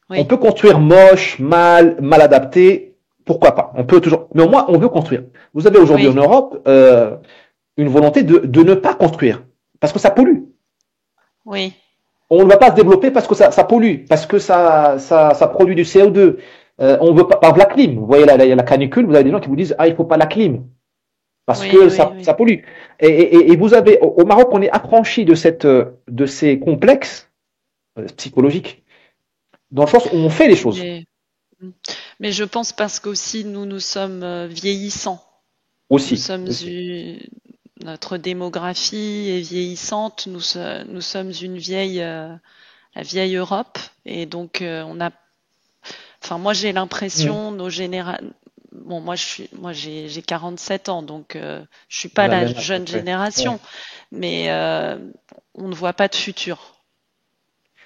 On Oui. peut construire moche, mal adapté, pourquoi pas. On peut toujours, mais au moins on veut construire. Vous avez aujourd'hui en Oui. Europe une volonté de ne pas construire parce que ça pollue. Oui. On ne va pas se développer parce que ça pollue, parce que ça produit du CO2. On veut pas, par exemple, la clim. Vous voyez là, il y a la canicule, vous avez des gens qui vous disent ah il faut pas la clim parce Oui, que oui, ça oui. pollue. Et vous avez au Maroc on est affranchi de ces complexes psychologiques dans le sens où on fait les choses Mais, mais je pense parce qu'aussi nous sommes vieillissants. Nous aussi. sommes Aussi. notre démographie est vieillissante. Nous sommes la vieille Europe, et donc enfin moi j'ai Mmh. l'impression bon moi j'ai 47 ans, donc je suis On pas a le la même âge à peu jeune près. Ouais. génération, mais on ne voit pas de futur.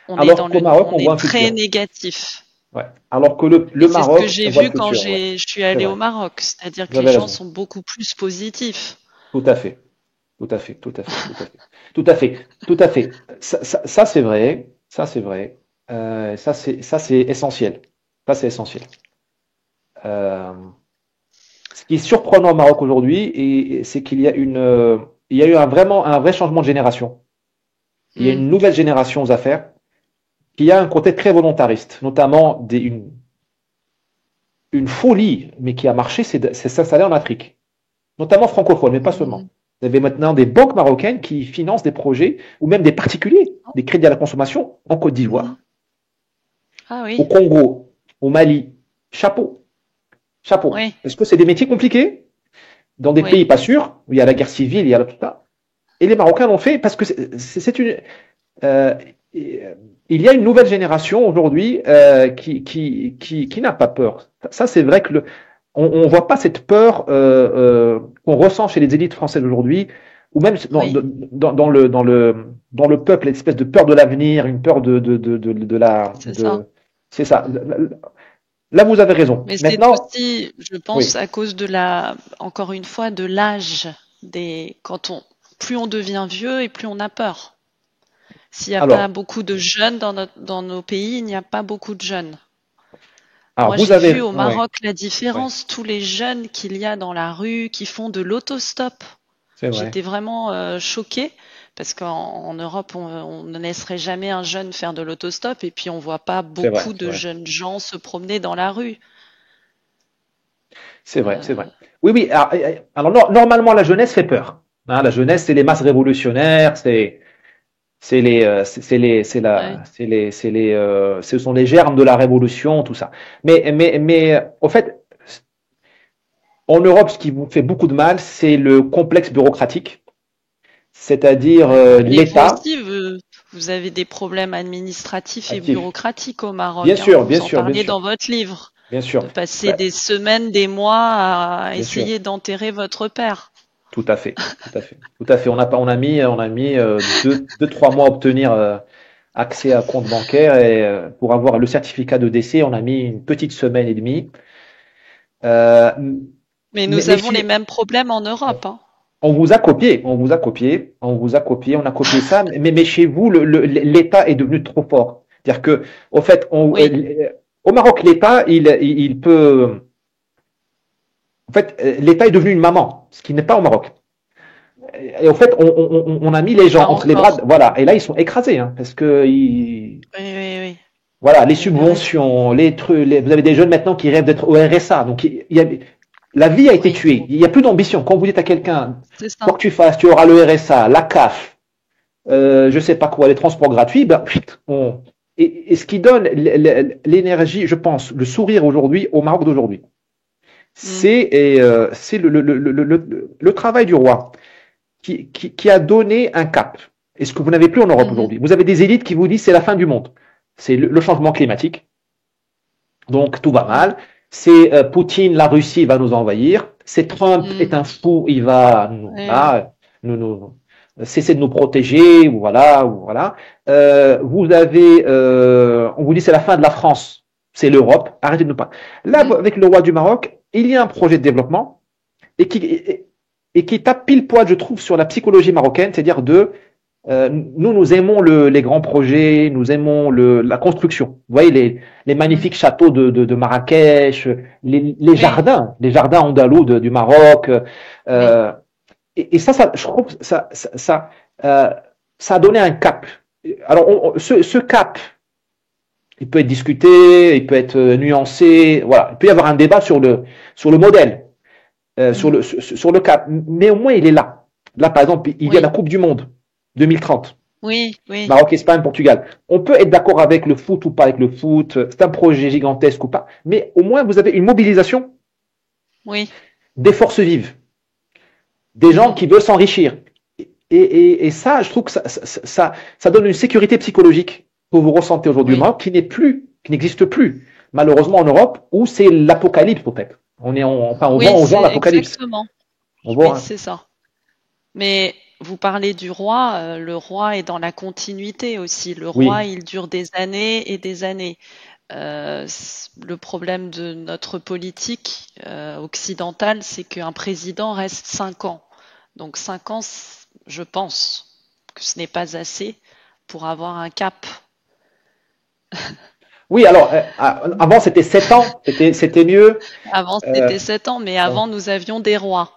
Alors qu'au Maroc, On on voit est un très futur. négatif. Ouais. Alors que le Et c'est ce que Maroc, j'ai on voit le vu quand futur. Ouais. je suis C'est allée au vrai. Maroc, c'est-à-dire Vous que les avez gens raison. sont beaucoup plus positifs. Tout à fait. Tout à fait. Tout à fait. Tout à fait. Tout à fait. Tout à fait. Ça, c'est vrai. Ça, c'est vrai. Ça, c'est essentiel. Ça, c'est essentiel. Euh, Ce qui est surprenant au Maroc aujourd'hui, c'est qu'il y a il y a eu vraiment un vrai changement de génération. Il y a Hmm. une nouvelle génération aux affaires qui a un côté très volontariste, notamment une folie, mais qui a marché, c'est s'installer en Afrique, notamment francophone, mais pas Hmm. seulement. Vous avez maintenant des banques marocaines qui financent des projets, ou même des particuliers, des crédits à la consommation en Côte Hmm. d'Ivoire, Ah au oui, Congo, au Mali. Chapeau, chapeau. oui, Parce que c'est des métiers compliqués, dans des oui. pays pas sûrs, où il y a la guerre civile, il y a tout ça. Et les Marocains l'ont fait parce que c'est une. Euh, il y a une nouvelle génération aujourd'hui qui n'a pas peur. Ça, c'est vrai que on voit pas cette peur qu'on ressent chez les élites françaises aujourd'hui, ou même Oui, dans le peuple, l'espèce de peur de l'avenir, une peur c'est ça. c'est ça. Là, vous avez raison. Mais c'est Maintenant, aussi, je pense, oui. à cause encore une fois, de l'âge plus on devient vieux et plus on a peur. S'il n'y a pas Alors, beaucoup de jeunes dans nos pays, il n'y a pas beaucoup de jeunes. alors Moi, vous j'ai vu avez, au ouais, Maroc la ouais, différence, tous les jeunes qu'il y a dans la rue, qui font de l'autostop. c'est vrai, J'étais vraiment choquée parce qu'en Europe, on ne laisserait jamais un jeune faire de l'autostop, et puis on voit pas c'est vrai, beaucoup c'est de vrai. jeunes gens se promener dans la rue. C'est vrai, c'est Euh, vrai. Oui, oui. Alors, normalement, la jeunesse fait peur. Hein, la jeunesse, c'est les masses révolutionnaires, ouais. ce sont les germes de la révolution, tout ça. Au fait, en Europe, ce qui vous fait beaucoup de mal, c'est le complexe bureaucratique, c'est-à-dire Ouais. Mais vous l'État aussi, vous avez des problèmes administratifs et actif. bureaucatiques au Bien Maroc, hein. sûr, bien Vous en sûr, bien parliez sûr, dans votre livre, bien sûr. de passer Bah, des semaines, des mois à bien sûr. essayer d'enterrer votre père. Tout à fait, tout à fait, tout à fait. On a mis 2, 3 mois à obtenir accès à compte bancaire et pour avoir le certificat de décès, on a mis une petite semaine et demie. Euh, Mais mais, nous mais avons les chez- mêmes problèmes en Europe, hein. on vous a copié, on vous a copié, on vous a copié, on a copié ça, mais chez vous, l'État est devenu trop fort. C'est-à-dire que, au fait, Oui, au Maroc, l'État, il peut, en fait, l'État est devenu une maman, ce qui n'est pas au Maroc. Et au fait, on a mis les gens pas entre les bras, encore. voilà. Et là, ils sont écrasés, hein, parce que Oui, oui, oui. voilà, les Vous avez raison. subventions, les trucs, vous avez des jeunes maintenant qui rêvent d'être au RSA. Donc, la vie a été Oui, tuée. Il n'y a plus d'ambition. Quand vous dites à quelqu'un, c'est quoi ça. que tu fasses, tu auras le RSA, la CAF, je sais pas quoi, les transports gratuits, ben, et ce qui donne l'énergie, je pense, le sourire aujourd'hui au Maroc d'aujourd'hui, Mm. c'est le travail du roi qui a donné un cap. Et ce que vous n'avez plus en Europe Mhm. aujourd'hui. Vous avez des élites qui vous disent c'est la fin du monde. C'est le changement climatique. Donc tout va Oui. mal. C'est Poutine, la Russie va nous envahir. C'est Trump Mm. est un fou, il va Oui, cesser de nous protéger, ou voilà, ou voilà. On vous dit c'est la fin de la France, c'est l'Europe. Arrêtez de nous parler. Là, oui. avec le roi du Maroc, il y a un projet de développement et qui tape pile poil, je trouve, sur la psychologie marocaine, c'est-à-dire nous aimons les grands projets, nous aimons la construction. Vous voyez les Mm. magnifiques châteaux de Marrakech, Oui, les jardins andalous du Maroc. oui. Euh, je trouve, ça a donné un cap. Alors, ce cap, il peut être discuté, il peut être nuancé, voilà. Il peut y avoir un débat sur le modèle, Mm. sur le cap, mais au moins il est là. Là, par exemple, il y a la Oui, Coupe du Monde 2030. oui, oui, Maroc, Espagne, Portugal. On peut être d'accord avec le foot ou pas avec le foot, c'est un projet gigantesque ou pas, mais au moins vous avez une mobilisation oui. des forces vives, des gens Mhm. qui veulent s'enrichir. Et ça, je trouve que ça donne une sécurité psychologique que vous ressentez aujourd'hui au Oui, Maroc qui n'existe plus, malheureusement en Europe, où c'est l'apocalypse peut-être. Enfin, on oui, vend aux gens c'est l'apocalypse. exactement. On Oui, voit, c'est ça. Mais vous parlez du roi, le roi est dans la continuité aussi. Le roi, oui, il dure des années et des années. Le problème de notre politique occidentale, c'est qu'un président reste 5 ans. Donc 5 ans, je pense que ce n'est pas assez pour avoir un cap. oui. Alors, avant c'était 7 ans, c'était mieux. Avant, Euh, c'était 7 ans, mais bon, avant, nous avions des rois.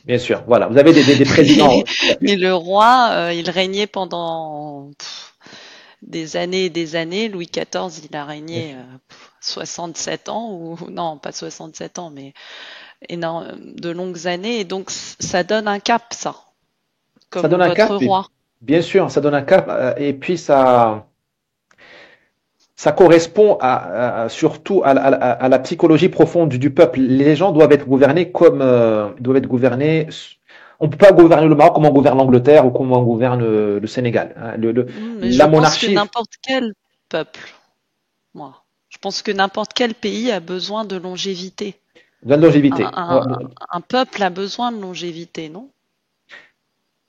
bien sûr, voilà. Vous avez des Mais, présidents, tout à fait. mais le roi, il régnait pendant des années et des années. Louis XIV, il a Bien régné sûr. 67 ans, ou non, pas 67 ans, mais de longues années. Et donc, ça donne un cap, ça, Ça comme donne un votre cap, et roi. bien sûr, ça donne un cap, et puis ça correspond surtout à la psychologie profonde du peuple. Les gens doivent être gouvernés doivent être gouvernés. On ne peut pas gouverner le Maroc comme on gouverne l'Angleterre ou comme on gouverne le Sénégal. Hein. Mais je La pense que monarchie, n'importe quel peuple, moi, je pense que n'importe quel pays a besoin de longévité. de la Un, longévité. un- un peuple a besoin de longévité, non?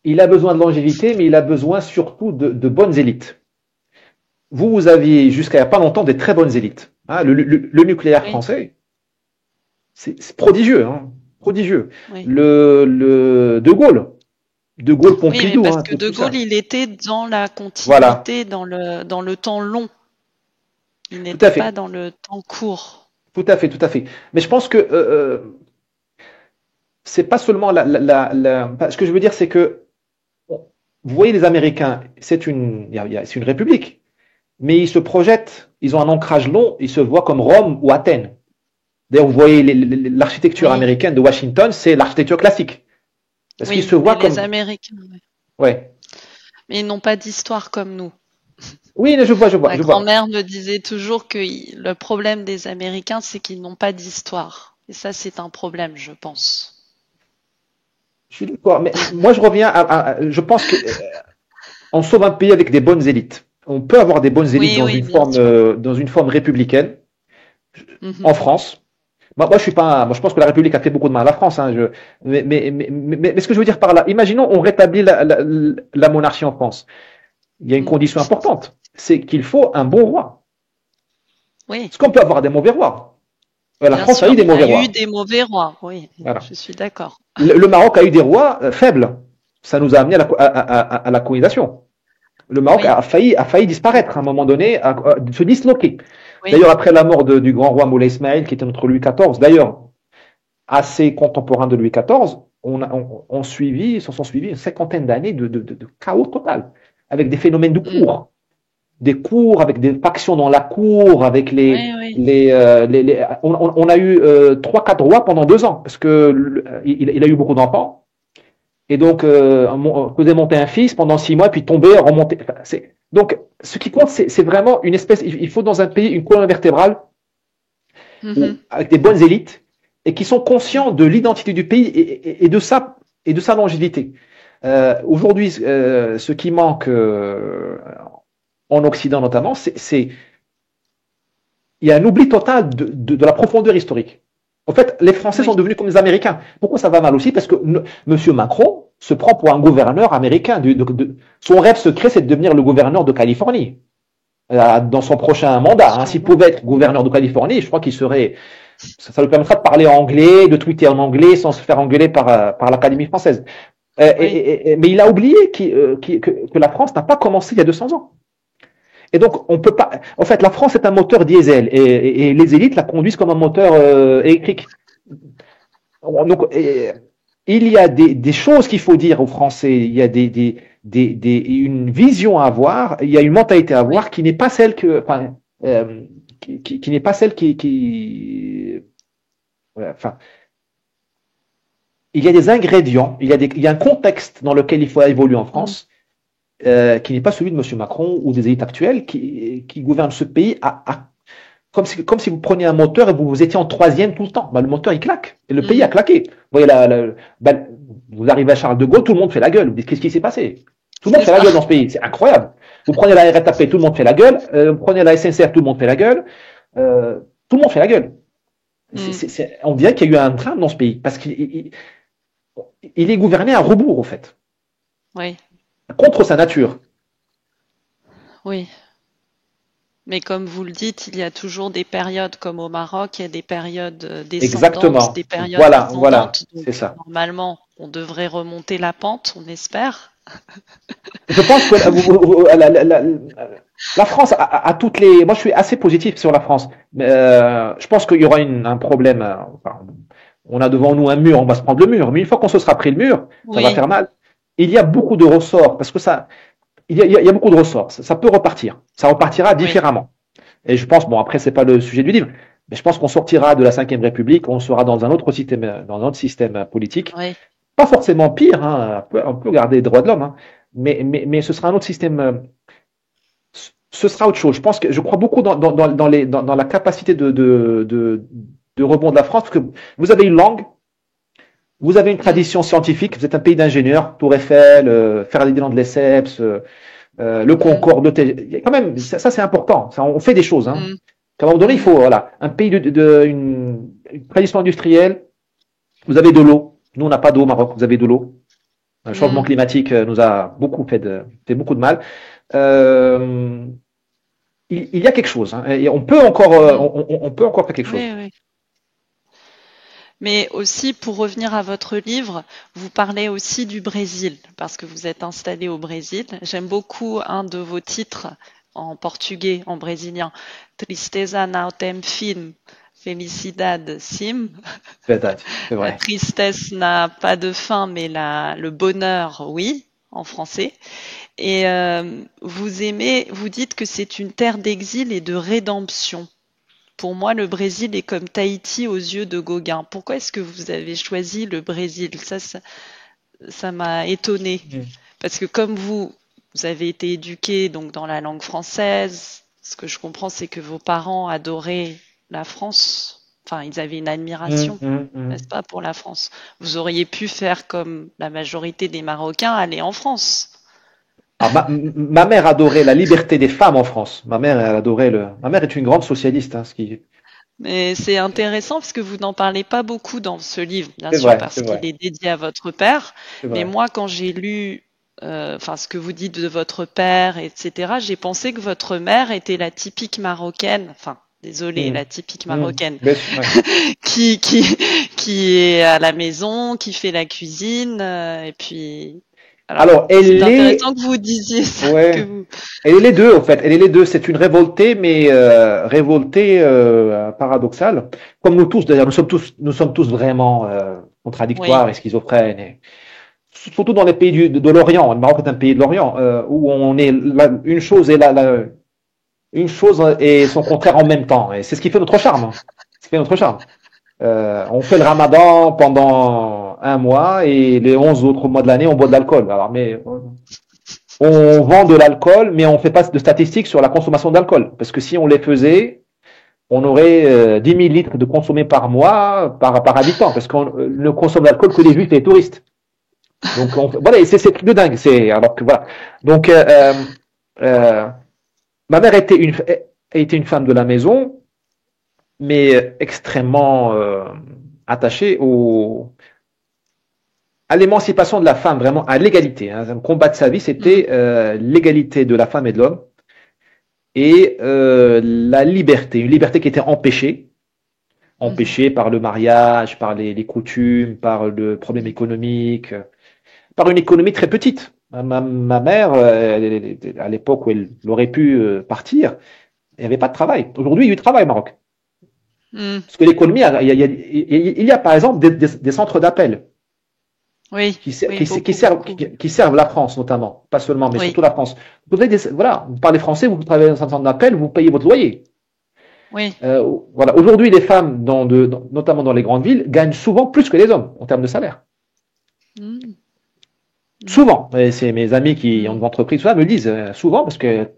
Il a besoin de longévité, mais il a besoin surtout de bonnes élites. Vous aviez jusqu'à il n'y a pas longtemps des très bonnes élites. Hein. Le nucléaire Oui, français, c'est prodigieux, hein, prodigieux. oui. De Gaulle, Oui, mais Pompidou, parce hein, que De tout Gaulle, ça. il était dans la Voilà, continuité, dans le temps long. Il tout à n'était pas fait, dans le temps court. tout à fait, tout à fait. Mais je pense que c'est pas seulement ce que je veux dire, c'est que vous voyez les Américains, c'est une république, mais ils se projettent, ils ont un ancrage long, ils se voient comme Rome ou Athènes. D'ailleurs, vous voyez l'architecture Oui, américaine de Washington, c'est l'architecture classique. Parce qu'ils oui, se mais voient les comme... Américains, ouais. Ouais. Mais ils n'ont pas d'histoire comme nous. Oui, Ma je vois. grand-mère me disait toujours que le problème des Américains, c'est qu'ils n'ont pas d'histoire. Et ça, c'est un problème, je pense. Je suis d'accord. Mais moi, je reviens je pense que on sauve un pays avec des bonnes élites. On peut avoir des bonnes élites Oui, oui, bien sûr. dans une forme républicaine Mhm. en France. Moi, je suis pas, moi, je pense que la République a fait beaucoup de mal à la France. Hein, mais ce que je veux dire par là, imaginons, on rétablit la monarchie en France. Il y a une Mm. condition importante, c'est qu'il faut un bon roi. Oui, Parce qu'on peut avoir des mauvais rois. La bien France a eu sûr. des Il y a mauvais eu rois. des mauvais rois. Oui, Voilà. je suis d'accord. Le Maroc a eu des rois faibles. Ça nous a amené à la colonisation. Le Maroc Oui, a failli disparaître à un moment donné, se disloquer. oui. D'ailleurs, après la mort du grand roi Moulay Ismaël, qui était notre Louis XIV, d'ailleurs, assez contemporain de Louis XIV, se sont suivis une cinquantaine d'années de chaos total, avec des phénomènes de Mm. cours, des cours, avec des factions dans la cour, avec Oui, oui. on a eu trois, quatre rois pendant 2 ans, parce que il a eu beaucoup d'enfants. Et donc, faisait monter un fils pendant 6 mois, puis tomber, remonter. Enfin, donc, ce qui compte, c'est vraiment une espèce. Il faut dans un pays une colonne vertébrale Mhm. avec des bonnes élites et qui sont conscients de l'identité du pays et de sa longévité. Aujourd'hui, ce qui manque en Occident notamment, il y a un oubli total de la profondeur historique. En fait, les Français sont Oui. devenus comme les Américains. Pourquoi ça va mal aussi? Parce que M. Macron se prend pour un gouverneur américain. Son rêve secret, c'est de devenir le gouverneur de Californie dans son prochain mandat. Hein. S'il Sûrement. pouvait être gouverneur de Californie, je crois qu'il serait. Ça lui permettra de parler anglais, de tweeter en anglais sans se faire engueuler par l'Académie française. Oui. Mais il a oublié que la France n'a pas commencé il y a 200 ans. Et donc, on peut pas. En fait, la France est un moteur diesel et les élites la conduisent comme un moteur électrique. Donc, il y a des choses qu'il faut dire aux Français. Il y a une vision à avoir. Il y a une mentalité à Oui. avoir qui n'est pas celle enfin, qui n'est pas celle enfin, il y a des ingrédients. Il y a un contexte dans lequel il faut évoluer en Mm. France. Qui n'est pas celui de M. Macron ou des élites actuelles qui gouvernent ce pays comme si vous preniez un moteur et vous étiez en troisième tout le temps. Le moteur, il claque. Et le pays a Mm. claqué. Vous voyez, vous arrivez à Charles de Gaulle, tout le monde fait la gueule. Vous dites, qu'est-ce qui s'est passé? Tout le monde C'est fait la ça. gueule dans ce pays. C'est incroyable. Vous prenez la RATP, tout le monde fait la gueule. Vous prenez la SNCF, tout le monde fait la gueule. Tout le monde fait la gueule. Mm. On dirait qu'il y a eu un drame dans ce pays. Parce qu'il est gouverné à rebours, au fait. Oui. Contre sa nature. Oui. Mais comme vous le dites, il y a toujours des périodes comme au Maroc, il y a des périodes descendantes, des Exactement. périodes Voilà. ascendantes. C'est Donc ça. normalement, on devrait remonter la pente, on espère. Je pense que la France a toutes les. Moi, je suis assez positif sur la France. Mais, je pense qu'il y aura un problème. Enfin, on a devant nous un mur, on va se prendre le mur. Mais une fois qu'on se sera pris le mur, ça va Oui, faire mal. Il y a beaucoup de ressorts parce que il y a beaucoup de ressorts. Ça peut repartir. Ça repartira oui, différemment. Et je pense, bon, après, c'est pas le sujet du livre, mais je pense qu'on sortira de la Ve République, on sera dans un autre système politique. oui, Pas forcément pire, hein, on peut garder les droits de l'homme, hein, mais ce sera un autre système. Ce sera autre chose. Je crois beaucoup dans la capacité de rebond de la France, parce que vous avez une langue, vous avez une mm, tradition scientifique, vous êtes un pays d'ingénieurs, Tour Eiffel, Ferdinand de Lesseps, le mm, Concorde, quand même, ça c'est important. Ça, on fait des choses. Hein. mm, À un moment donné, il faut, mhm, voilà, un pays une tradition industrielle. Vous avez de l'eau. Nous, on n'a pas d'eau au Maroc. Vous avez de l'eau. Le changement mm, climatique nous a beaucoup fait beaucoup de mal. Euh, il y a quelque chose. Hein, et on peut encore, mm. on peut encore faire quelque chose. Oui, oui. Mais aussi, pour revenir à votre livre, vous parlez aussi du Brésil, parce que vous êtes installé au Brésil. J'aime beaucoup un de vos titres en portugais, en brésilien. Tristeza não tem fim, felicidade sim. Verdade, c'est La vrai. tristesse n'a pas de fin, mais le bonheur, oui, en français. Et vous dites que c'est une terre d'exil et de rédemption. pour moi, le Brésil est comme Tahiti aux yeux de Gauguin. Pourquoi est-ce que vous avez choisi le Brésil? Ça m'a étonnée. Mm. Parce que comme vous avez été éduqué donc dans la langue française, ce que je comprends, c'est que vos parents adoraient la France. Enfin, ils avaient une admiration, n'est-ce pas, pour la France. Vous auriez pu faire comme la majorité des Marocains, aller en France. Alors, ma mère adorait la liberté des femmes en France. Ma mère, elle adorait Ma mère est une grande socialiste, hein, Mais c'est intéressant parce que vous n'en parlez pas beaucoup dans ce livre, bien C'est sûr, vrai, parce c'est qu'il vrai, est dédié à votre père. c'est Mais vrai. moi, quand j'ai lu, enfin, ce que vous dites de votre père, etc., j'ai pensé que votre mère était la typique marocaine. Enfin, désolée, Mm. la typique Mm. marocaine Bien sûr, ouais. qui, qui, qui est à la maison, qui fait la cuisine, et puis, alors, Alors, c'est elle est, intéressant que vous disiez ça, que ouais, vous, elle est les deux, en fait. Elle est les deux. C'est une révoltée, mais révoltée paradoxale. Comme nous tous, d'ailleurs, nous sommes tous vraiment oui, contradictoires et schizophrènes. Surtout dans les pays de l'Orient. Le Maroc est un pays de l'Orient où on est une chose une chose et son contraire en même temps. Et c'est ce qui fait notre charme, hein. Ce qui fait notre charme. On fait le Ramadan pendant un mois et les 11 autres mois de l'année, on boit de l'alcool. Alors, mais on vend de l'alcool, mais on fait pas de statistiques sur la consommation d'alcool. Parce que si on les faisait, on aurait 10 000 litres de consommés par mois, par habitant, parce qu'on ne consomme d'alcool que les juifs et les touristes. Donc, voilà, et c'est truc de dingue. Alors que voilà. Donc, euh, ma mère était une femme de la maison, mais extrêmement attachée à l'émancipation de la femme, vraiment à l'égalité, hein. Le combat de sa vie, mhm, c'était l'égalité de la femme et de l'homme et la liberté, une liberté qui était mhm, empêchée par le mariage, par les coutumes, par le problème économique, par une économie très petite. Ma mère, à l'époque où elle aurait pu partir, il n'y avait pas de travail. Aujourd'hui, il y a du travail au Maroc. mhm. Parce que l'économie, il y a par exemple des centres d'appel Oui, oui, beaucoup, beaucoup. qui servent la France notamment, pas seulement, mais Oui, surtout la France. Voilà, vous parlez français, vous travaillez dans un centre d'appel, vous payez votre loyer. oui. Voilà, aujourd'hui, les femmes, notamment dans les grandes villes, gagnent souvent plus que les hommes en termes de salaire. Mhm, mhm, Souvent. Et c'est mes amis qui ont mhm, des entreprises, tout ça, me le disent souvent parce que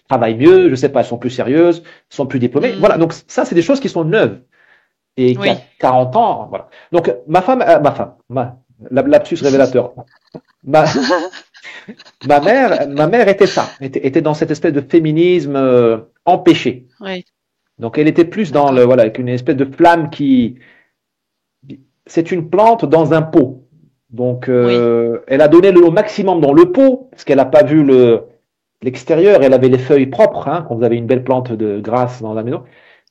travaillent mieux, je sais pas, elles sont plus sérieuses, sont plus diplômées. Voilà, mhm. donc ça, c'est des choses qui sont neuves et qui a Oui. 40 ans, voilà. Donc lapsus révélateur. Ma, ma mère était ça, était dans cette espèce de féminisme empêché. Oui, Donc elle était plus dans d'accord. avec une espèce de flamme c'est une plante dans un pot. Donc Oui, elle a donné au maximum dans le pot, parce qu'elle n'a pas vu l'extérieur, elle avait les feuilles propres, hein, quand vous avez une belle plante de grâce dans la maison,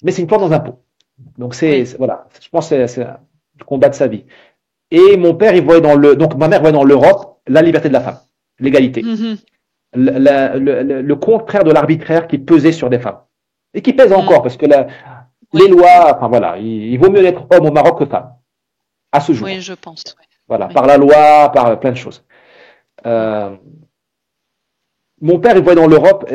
mais c'est une plante dans un pot. Donc oui. voilà, je pense que c'est le combat de sa vie. Et mon père, donc ma mère voyait dans l'Europe la liberté de la femme, l'égalité, Mhm, le contraire de l'arbitraire qui pesait sur des femmes et qui pèse mhm. encore parce que les Oui, lois, enfin voilà, il vaut mieux être homme au Maroc que femme à ce oui, jour. je pense. Voilà, Oui, par la loi, par plein de choses. oui, Euh, Mon père, il voyait dans l'Europe,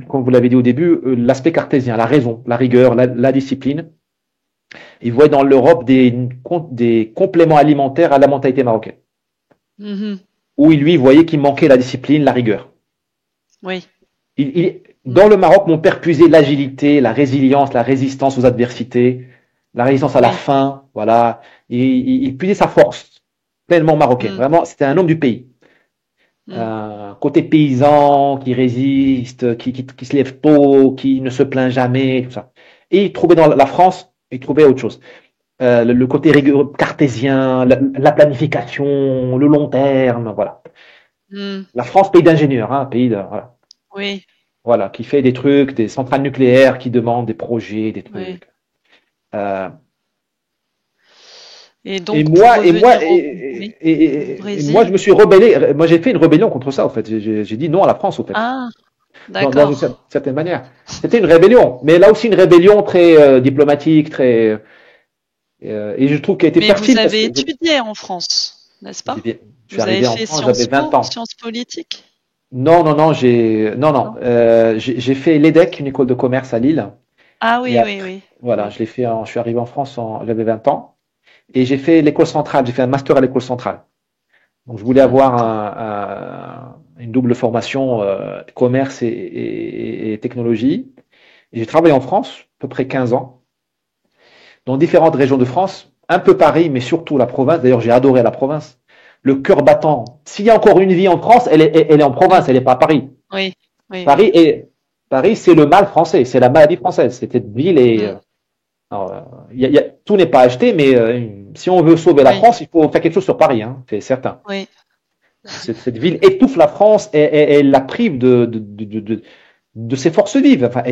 comme vous l'avez dit au début, l'aspect cartésien, la raison, la rigueur, la discipline. Il voyait dans l'Europe des compléments alimentaires à la mentalité marocaine. oui. Mhm, Où lui voyait qu'il manquait la discipline, la rigueur. oui. Dans le Maroc, mon père puisait l'agilité, la résilience, la résistance aux adversités, la résistance à la Oui. faim, voilà. Il puisait sa force, pleinement marocaine. Mhm, Vraiment, c'était un homme du pays. mhm. Côté paysan, qui résiste, qui se lève tôt, qui ne se plaint jamais, tout ça. Et il trouvait dans la France, il trouvait autre chose. Le côté rigoureux, cartésien, la planification, le long terme, voilà. Mhm. La France, pays d'ingénieurs, hein, voilà. Oui, Voilà, qui fait des trucs, des centrales nucléaires, qui demandent des projets, des oui. trucs. Euh, Et et donc, pour moi, et moi, revenir oui, au et moi, je Brésil. me suis rebellé. Moi, j'ai fait une rébellion contre ça, en fait. J'ai dit non à la France, en fait, Ah, dans une d'accord. certaine manière. C'était une rébellion, mais là aussi une rébellion très diplomatique, très. Et je trouve qu'elle était Mais vous fertile parce avez que étudié en France, n'est-ce pas? je suis Vous avez arrivé en fait France, j'avais Sciences 20 Po, ans. sciences politiques? Non, non, non, non, Non? j'ai fait l'EDEC, une école de commerce à Lille. Ah Et oui, oui, après, oui. voilà, Oui. je l'ai fait, je suis arrivé en France, j'avais 20 ans. Et j'ai fait l'école centrale, j'ai fait un master à l'école centrale. Donc je voulais avoir D'accord. une double formation, commerce et technologie. Et j'ai travaillé en France, à peu près 15 ans, dans différentes régions de France, un peu Paris, mais surtout la province. D'ailleurs, j'ai adoré la province. Le cœur battant. S'il y a encore une vie en France, elle est en province, Oui, elle n'est pas à Paris. oui, oui, Paris oui. est, Paris, c'est le mal français, c'est la maladie française. Cette ville est, Mm, alors, tout n'est pas acheté, mais si on veut sauver la oui, France, il faut faire quelque chose sur Paris, hein, c'est certain. oui. Cette ville étouffe la France et elle la prive de ses forces vives. Enfin,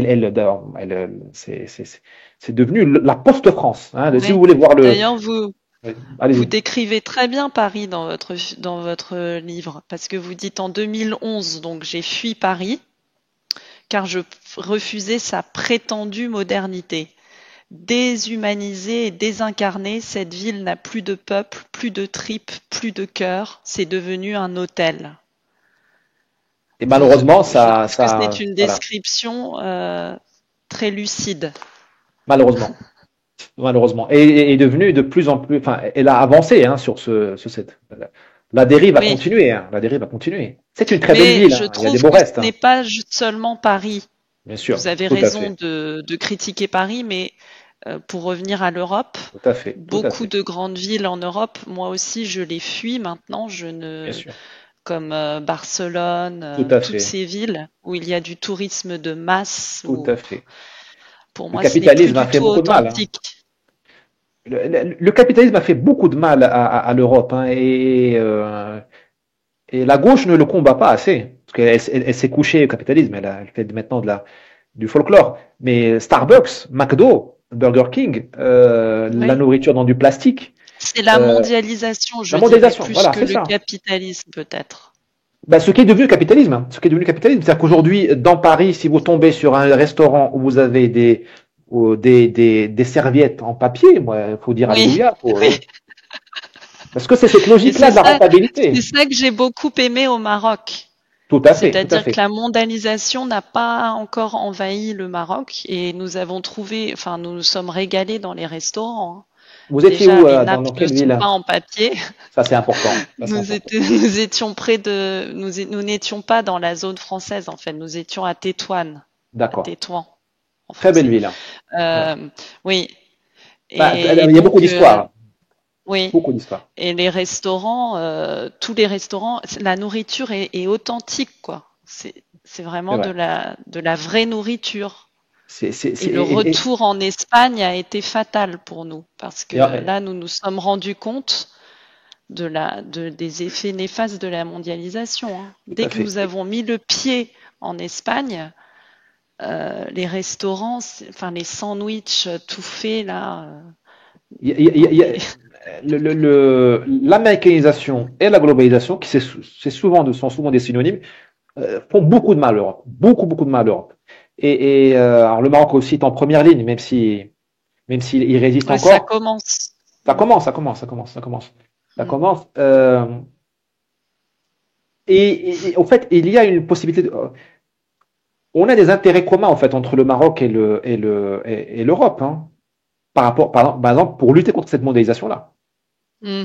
c'est devenu la post-France. Hein. Si vous Oui. voulez voir D'ailleurs, vous allez-y. décrivez très bien Paris dans votre livre, parce que vous dites en 2011, donc j'ai fui Paris, car je refusais sa prétendue modernité. Déshumanisée et désincarnée, cette ville n'a plus de peuple, plus de tripes, plus de cœur. C'est devenu un hôtel. Et malheureusement, Je trouve que c'est une voilà, description très lucide. malheureusement, malheureusement, et est devenue de plus en plus, enfin, elle a avancé hein, sur cette. La dérive a Oui, continué, hein, la dérive a continué. C'est une très belle mais ville, je hein, il y a des trouve beaux que restes, ce n'est hein, pas seulement Paris. bien sûr, Vous avez tout à raison fait, de critiquer Paris, mais pour revenir à l'Europe, tout à fait, tout à beaucoup fait, de grandes villes en Europe, moi aussi, je les fuis maintenant. bien sûr, Comme Barcelone, tout à toutes fait, ces villes où il y a du tourisme de masse, tout où à fait. pour Le moi, ce n'est plus capitalisme a du fait tout beaucoup de mal, hein. authentique. Le capitalisme a fait beaucoup de mal à l'Europe, hein, et la gauche ne le combat pas assez. Parce qu'elle s'est couchée au capitalisme, elle fait maintenant du folklore. Mais Starbucks, McDo, Burger King, la Oui. nourriture dans du plastique, C'est la euh, mondialisation, je la dirais, mondialisation, plus voilà, que c'est le ça. capitalisme, peut-être. Ben, ce qui est devenu le capitalisme, hein, ce qui est devenu le capitalisme, c'est-à-dire Mm. qu'aujourd'hui, dans Paris, si vous tombez sur un restaurant où vous avez des serviettes en papier, moi, il faut dire Oui, alléluia, oui. parce que c'est cette Et logique-là de la c'est rentabilité. ça que j'ai beaucoup aimé au Maroc. Tout à fait, tout à C'est-à-dire que fait. la mondialisation n'a pas encore envahi le Maroc et nous avons trouvé, enfin, nous nous sommes régalés dans les restaurants, hein. Vous étiez Déjà, où, les dans, nappes dans ne quelle sont ville? pas en papier. Ça, c'est important. Ça, c'est important. Nous étions nous n'étions pas dans la zone française, en fait. Nous étions à Tétouan, à D'accord. Tétouan, en Très belle français. ville, hein. Ouais. Euh, oui. Bah, Et il y a beaucoup donc, d'histoire. oui. Beaucoup d'histoire. Et les restaurants, tous les restaurants, la nourriture est authentique, quoi. C'est C'est vraiment vrai. de la vraie nourriture. Et le Et, retour en Espagne a été fatal pour nous, parce que et- là, nous nous sommes rendus compte des effets néfastes de la mondialisation, hein. tout Dès à que fait. nous avons mis le pied en Espagne, les restaurants, enfin les sandwichs tout faits là, Il y a- il y a- il y a- dans il y a- des. L'américanisation et la globalisation, qui sont souvent des synonymes, font beaucoup de mal à l'Europe. Beaucoup, beaucoup de mal à l'Europe. Alors le Maroc aussi est en première ligne, même s'il il résiste Ouais, ça encore. commence. Ça Mm. commence, ça commence, ça commence, ça commence. Ça Mm. commence. En fait, il y a une possibilité on a des intérêts communs en fait entre le Maroc et l'Europe, hein, par exemple, pour lutter contre cette mondialisation-là, Mm.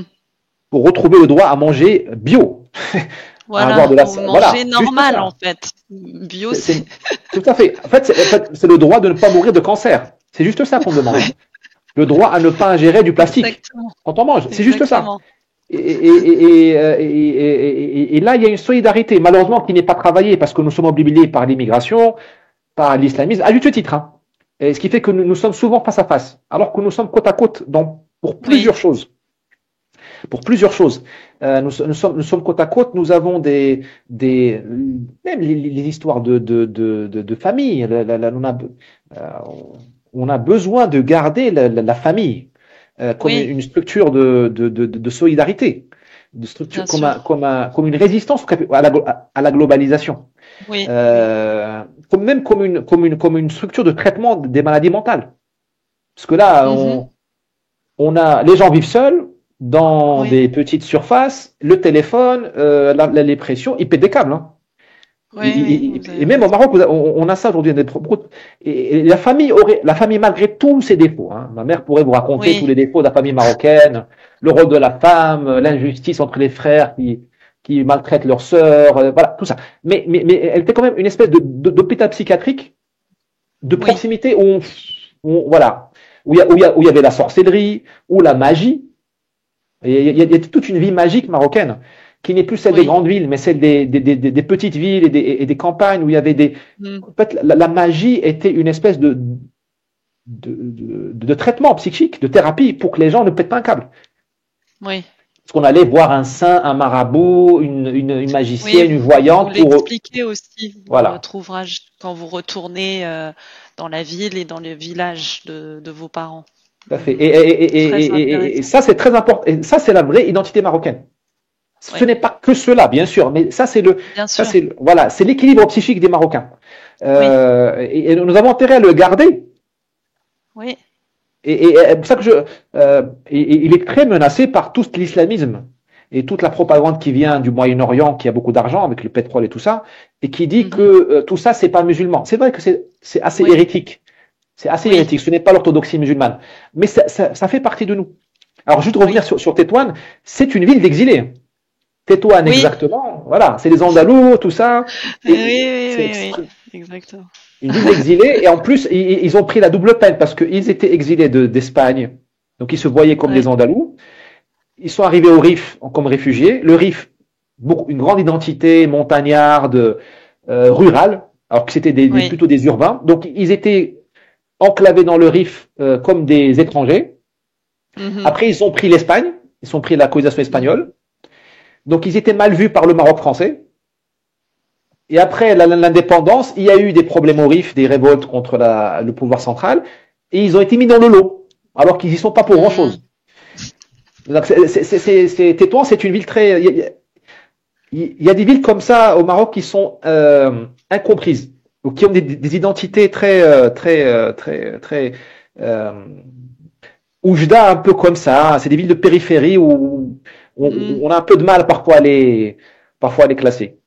pour retrouver le droit à manger bio, à avoir Voilà, au manger voilà, juste normal en ça. fait. Bio, C'est, c'est. c'est- tout à fait. En fait, c'est le droit de ne pas mourir de cancer. C'est juste ça qu'on demande, hein. Oui, Le droit à ne pas ingérer du plastique exactement, quand on mange. C'est juste ça. exactement. Et là, il y a une solidarité, malheureusement, qui n'est pas travaillée parce que nous sommes obnubilés par l'immigration, par l'islamisme, à juste titre, hein. Et ce qui fait que nous sommes souvent face à face, alors que nous sommes côte à côte pour Oui, plusieurs choses. Pour plusieurs choses. Nous sommes côte à côte, nous avons même les histoires de famille. Euh, on a besoin de garder la famille comme oui, une structure de solidarité, de structure, bien sûr. comme une résistance à la globalisation. Oui, oui. Même comme une structure de traitement des maladies mentales. Parce que là, Mhm. les gens vivent seuls, dans Oui, des petites surfaces, le téléphone, les pressions, ils pètent des câbles, hein. Oui, vous avez Et même au raison. Maroc, on a ça aujourd'hui. Et la famille malgré tous ses défauts. Hein. Ma mère pourrait vous raconter tous Oui, les défauts de la famille marocaine, le rôle de la femme, l'injustice entre les frères qui maltraitent leurs sœurs, voilà, tout ça. Mais elle était quand même une espèce d'hôpital psychiatrique de oui, proximité voilà, où il y avait la sorcellerie, où la magie. Et il y a toute une vie magique marocaine qui n'est plus celle des oui. grandes villes, mais celle des petites villes et des campagnes où il y avait des. Mm. En fait, la magie était une espèce de traitement psychique, de thérapie pour que les gens ne pètent pas un câble. Oui. Parce qu'on allait voir un saint, un marabout, une Oui, magicienne, une vous voyante pour. l'expliquez aussi dans Voilà. votre ouvrage quand vous retournez dans la ville et dans le village de vos parents. Tout à fait. Mhm. Très Et intéressant. ça, c'est très important. Et ça, c'est la vraie identité marocaine. Ce Oui, n'est pas que cela, bien sûr, mais bien sûr. voilà, c'est l'équilibre psychique des Marocains. Oui, Et nous avons intérêt à le garder. oui. C'est pour ça que il est très menacé par tout l'islamisme et toute la propagande qui vient du Moyen-Orient, qui a beaucoup d'argent avec le pétrole et tout ça, et qui dit que Mhm. tout ça, c'est pas musulman. C'est vrai que c'est assez Oui, hérétique. C'est assez oui, hérétique. Ce n'est pas l'orthodoxie musulmane. Mais ça fait partie de nous. Alors, juste revenir oui. sur Tétouan, c'est une ville d'exilés. Tétouan, Oui, exactement. Voilà, c'est les Andalous, tout ça. oui, Et oui, c'est oui, oui. Exactement. une ville d'exilés. Et en plus, ils ont pris la double peine parce qu'ils étaient exilés d'Espagne. Donc, ils se voyaient comme des Ouais. Andalous. Ils sont arrivés au Rif comme réfugiés. Le Rif, une grande identité montagnarde, rurale, alors que c'était Oui. plutôt des urbains. Donc, ils étaient enclavés dans le Rif comme des étrangers. Mhm. Après, ils ont pris l'Espagne. Ils ont pris la colonisation Mhm. espagnole. Donc, ils étaient mal vus par le Maroc français. Et après l'indépendance, il y a eu des problèmes au Rif, des révoltes contre le pouvoir central, et ils ont été mis dans le lot, alors qu'ils n'y sont pas pour Mhm. grand-chose. Donc, Tétouan, c'est une ville très. Il y a des villes comme ça au Maroc qui sont incomprises, ou qui ont des identités très euh, oujda, un peu comme ça. C'est des villes de périphérie où Mhm. on a un peu de mal parfois à les classer.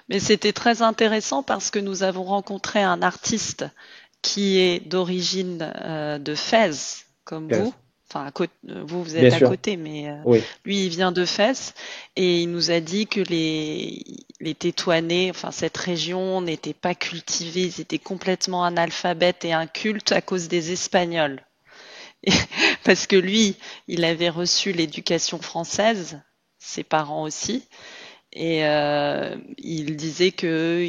Mais c'était très intéressant parce que nous avons rencontré un artiste qui est d'origine de Fès, comme vous. Yes. Enfin, vous, vous Bien êtes à sûr, côté, mais oui. lui, il vient de Fès et il nous a dit que les Tétouanais, enfin cette région, n'était pas cultivée, ils étaient complètement analphabètes et incultes à cause des Espagnols. Et- parce que lui, il avait reçu l'éducation française, ses parents aussi, et il disait que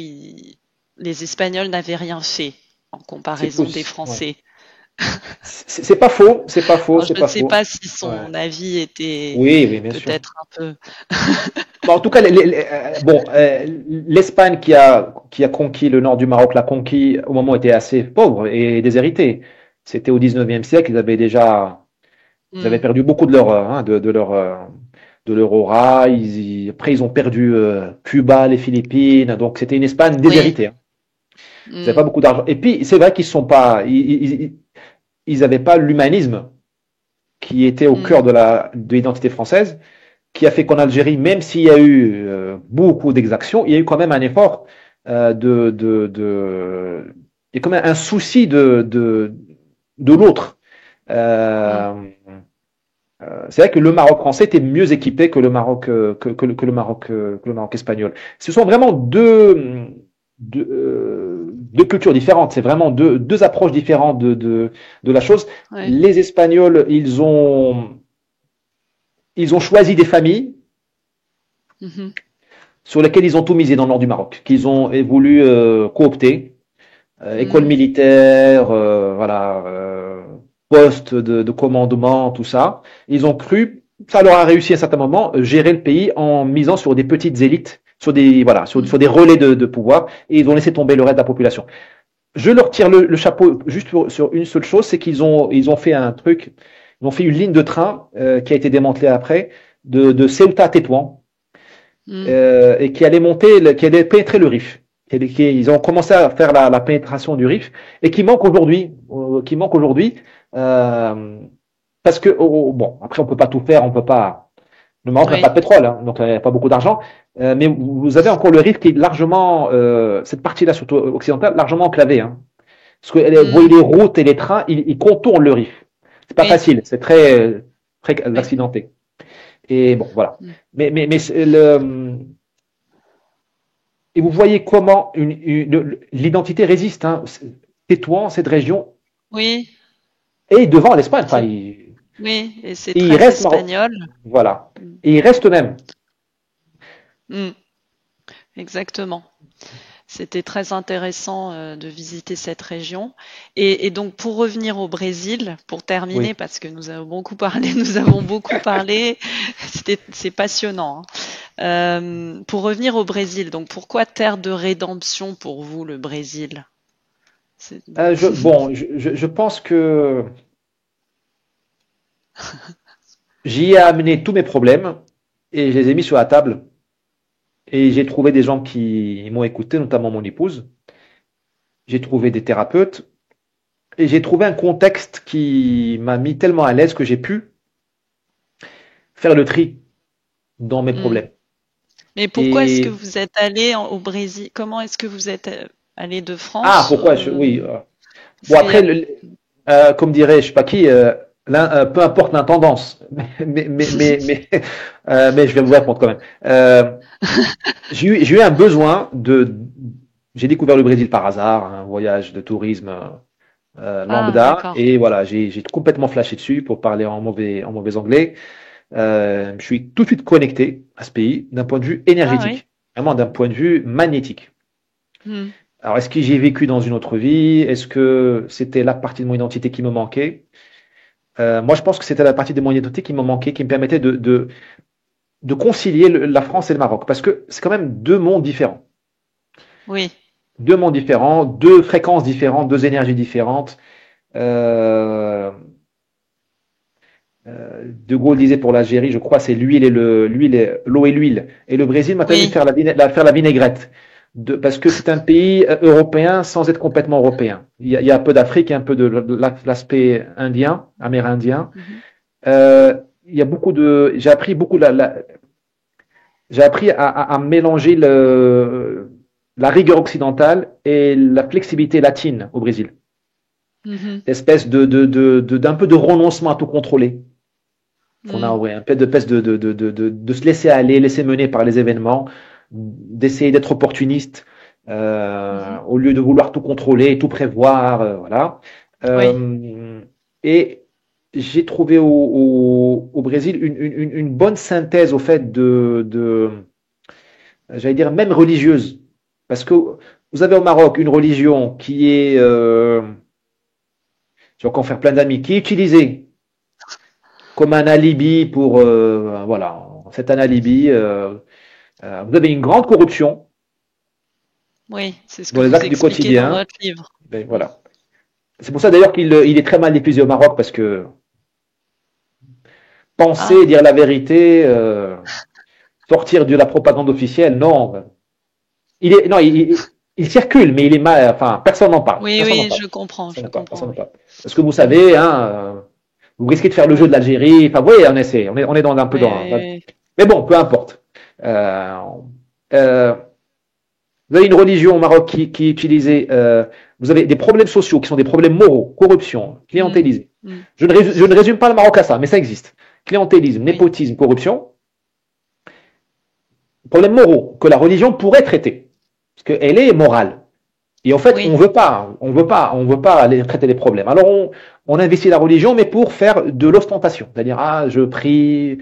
les Espagnols n'avaient rien fait en C'est comparaison des possible. Ouais. Français. C'est pas faux, c'est pas faux, Alors c'est je ne pas sais faux. pas si Ouais. son avis était Oui, oui, bien sûr. peut-être un peu. Bon, en tout cas, bon, l'Espagne qui a conquis le nord du Maroc, l'a conquis au moment où était assez pauvre et déshérité. C'était au 19e siècle, ils avaient Hmm. perdu beaucoup de leur aura. Après, ils ont perdu Cuba, les Philippines. Donc, c'était une Espagne Oui. déshéritée. Hein. Ils n'avaient Hmm. pas beaucoup d'argent. Et puis, c'est vrai qu'ils sont pas, ils n'avaient pas l'humanisme qui était au Hmm. cœur de l'identité française, qui a fait qu'en Algérie, même s'il y a eu beaucoup d'exactions, il y a eu quand même un effort il y a quand même un souci de l'autre. Hmm. Euh, c'est vrai que le Maroc français était mieux équipé que le Maroc que le Maroc espagnol. Ce sont vraiment deux cultures différentes. C'est vraiment deux approches différentes de la chose. Ouais. Les Espagnols, ils ont choisi des familles Mhm. sur lesquelles ils ont tout misé dans le nord du Maroc, qu'ils ont voulu coopter, école Hmm. militaire, voilà, poste de commandement, tout ça. Ils ont cru, ça leur a réussi à un certain moment, gérer le pays en misant sur des petites élites, sur des voilà, sur des relais de pouvoir, et ils ont laissé tomber le reste de la population. Je leur tire le chapeau juste sur une seule chose, c'est qu'ils ont fait un truc, ils ont fait une ligne de train qui a été démantelée après de Ceuta à Tétouan Hmm. et qui allait pénétrer le Rif. Ils ont commencé à faire la pénétration du Rif et qui manque aujourd'hui, euh, parce que bon, après on peut pas tout faire, on peut pas. Le Maroc n'a pas de Oui. pétrole, hein, donc il n'y a pas beaucoup d'argent. Mais vous avez encore le Rif qui est largement, cette partie-là, surtout occidentale, largement enclavée. Hein. Parce que vous voyez Hmm. les routes et les trains, ils contournent le Rif. C'est pas Oui. facile, c'est très Oui. accidenté. Et bon, voilà. Hmm. Mais et vous voyez comment l'identité résiste. Hein. Tétouan, cette région, Oui. et devant l'Espagne. Enfin, C'est- Oui. Et c'est il très reste Maroc. espagnol. Voilà. Hmm. Et il reste même. Hmm. Exactement. C'était très intéressant de visiter cette région. Et donc, pour revenir au Brésil, pour terminer, Oui. parce que nous avons beaucoup parlé, nous avons beaucoup parlé, c'est passionnant. Hein. Pour revenir au Brésil, donc pourquoi terre de rédemption pour vous, le Brésil? C'est- Bon, je pense que j'y ai amené tous mes problèmes et je les ai mis sur la table. Et j'ai trouvé des gens qui m'ont écouté, notamment mon épouse. J'ai trouvé des thérapeutes et j'ai trouvé un contexte qui m'a mis tellement à l'aise que j'ai pu faire le tri dans mes Hmm. problèmes. Mais pourquoi est-ce que Et vous êtes allé au Brésil? Comment est-ce que vous êtes allé de ah, France? pourquoi oui. Parce Bon qu'il y après, a... comme dirait je sais pas qui, peu importe l'intendance, mais je vais vous répondre quand même. J'ai eu un besoin de. J'ai découvert le Brésil par hasard, un voyage de tourisme Ah, lambda, d'accord. et voilà, j'ai complètement flashé dessus pour parler en mauvais anglais. Je suis tout de suite connecté à ce pays d'un point de vue Ah oui. énergétique, vraiment d'un point de vue magnétique. Hmm. Alors, est-ce que j'ai vécu dans une autre vie? Est-ce que c'était la partie de mon identité qui me manquait? Moi, je pense que c'était la partie de mon identité qui me manquait, qui me permettait de concilier la France et le Maroc, parce que c'est quand même deux mondes différents. Oui. Deux mondes différents, deux fréquences différentes, deux énergies différentes. Euh, De Gaulle disait pour l'Algérie, je crois, c'est l'eau et l'huile. Et le Brésil m'a permis de Oui. faire la vinaigrette. Parce que c'est un pays européen sans être complètement européen. Il y a un peu d'Afrique, un peu de l'aspect indien, amérindien. Mhm. Il y a beaucoup j'ai appris j'ai appris à mélanger la rigueur occidentale et la flexibilité latine au Brésil. Mhm. Espèce d'un peu de renoncement à tout contrôler. Qu'on a, Hmm. ouais, un peu de se laisser aller, laisser mener par les événements, d'essayer d'être opportuniste Mhm. au lieu de vouloir tout contrôler, tout prévoir, voilà. Oui. Euh, et j'ai trouvé au Brésil une bonne synthèse au fait j'allais dire même religieuse, parce que vous avez au Maroc une religion qui est, je vais encore faire plein d'amis, qui est utilisée comme un alibi pour, voilà, c'est un alibi. Vous avez une grande corruption Oui. C'est ce que dans les vous actes du expliquez dans quotidien. votre livre. Ben, Hmm. voilà. C'est pour ça d'ailleurs qu'il est très mal diffusé au Maroc parce que penser, Ah. dire la vérité, sortir de la propagande officielle, non. Non, il circule, mais il est mal. Enfin, personne n'en parle. Oui, Personne n'en oui, parle. je comprends, Personne je n'en parle. comprends, Personne n'en oui. parle. Parce que vous Hmm. savez, hein, vous risquez de faire le jeu de Oui. l'Algérie. Enfin, vous voyez, on essaie. On est dans un peu Oui, dans. oui, Mais bon, peu importe. Euh, euh, Vous avez une religion au Maroc qui est utilisée. Vous avez des problèmes sociaux qui sont des problèmes moraux, corruption, oui. Hmm. clientélisme. Hmm. Je ne résume pas le Maroc à ça, mais ça existe. Clientélisme, Oui. népotisme, corruption, problèmes moraux que la religion pourrait traiter, parce qu'elle est morale. Et en fait, Oui. on veut pas aller traiter les problèmes. Alors on investit la religion, mais pour faire de l'ostentation, c'est-à-dire ah je prie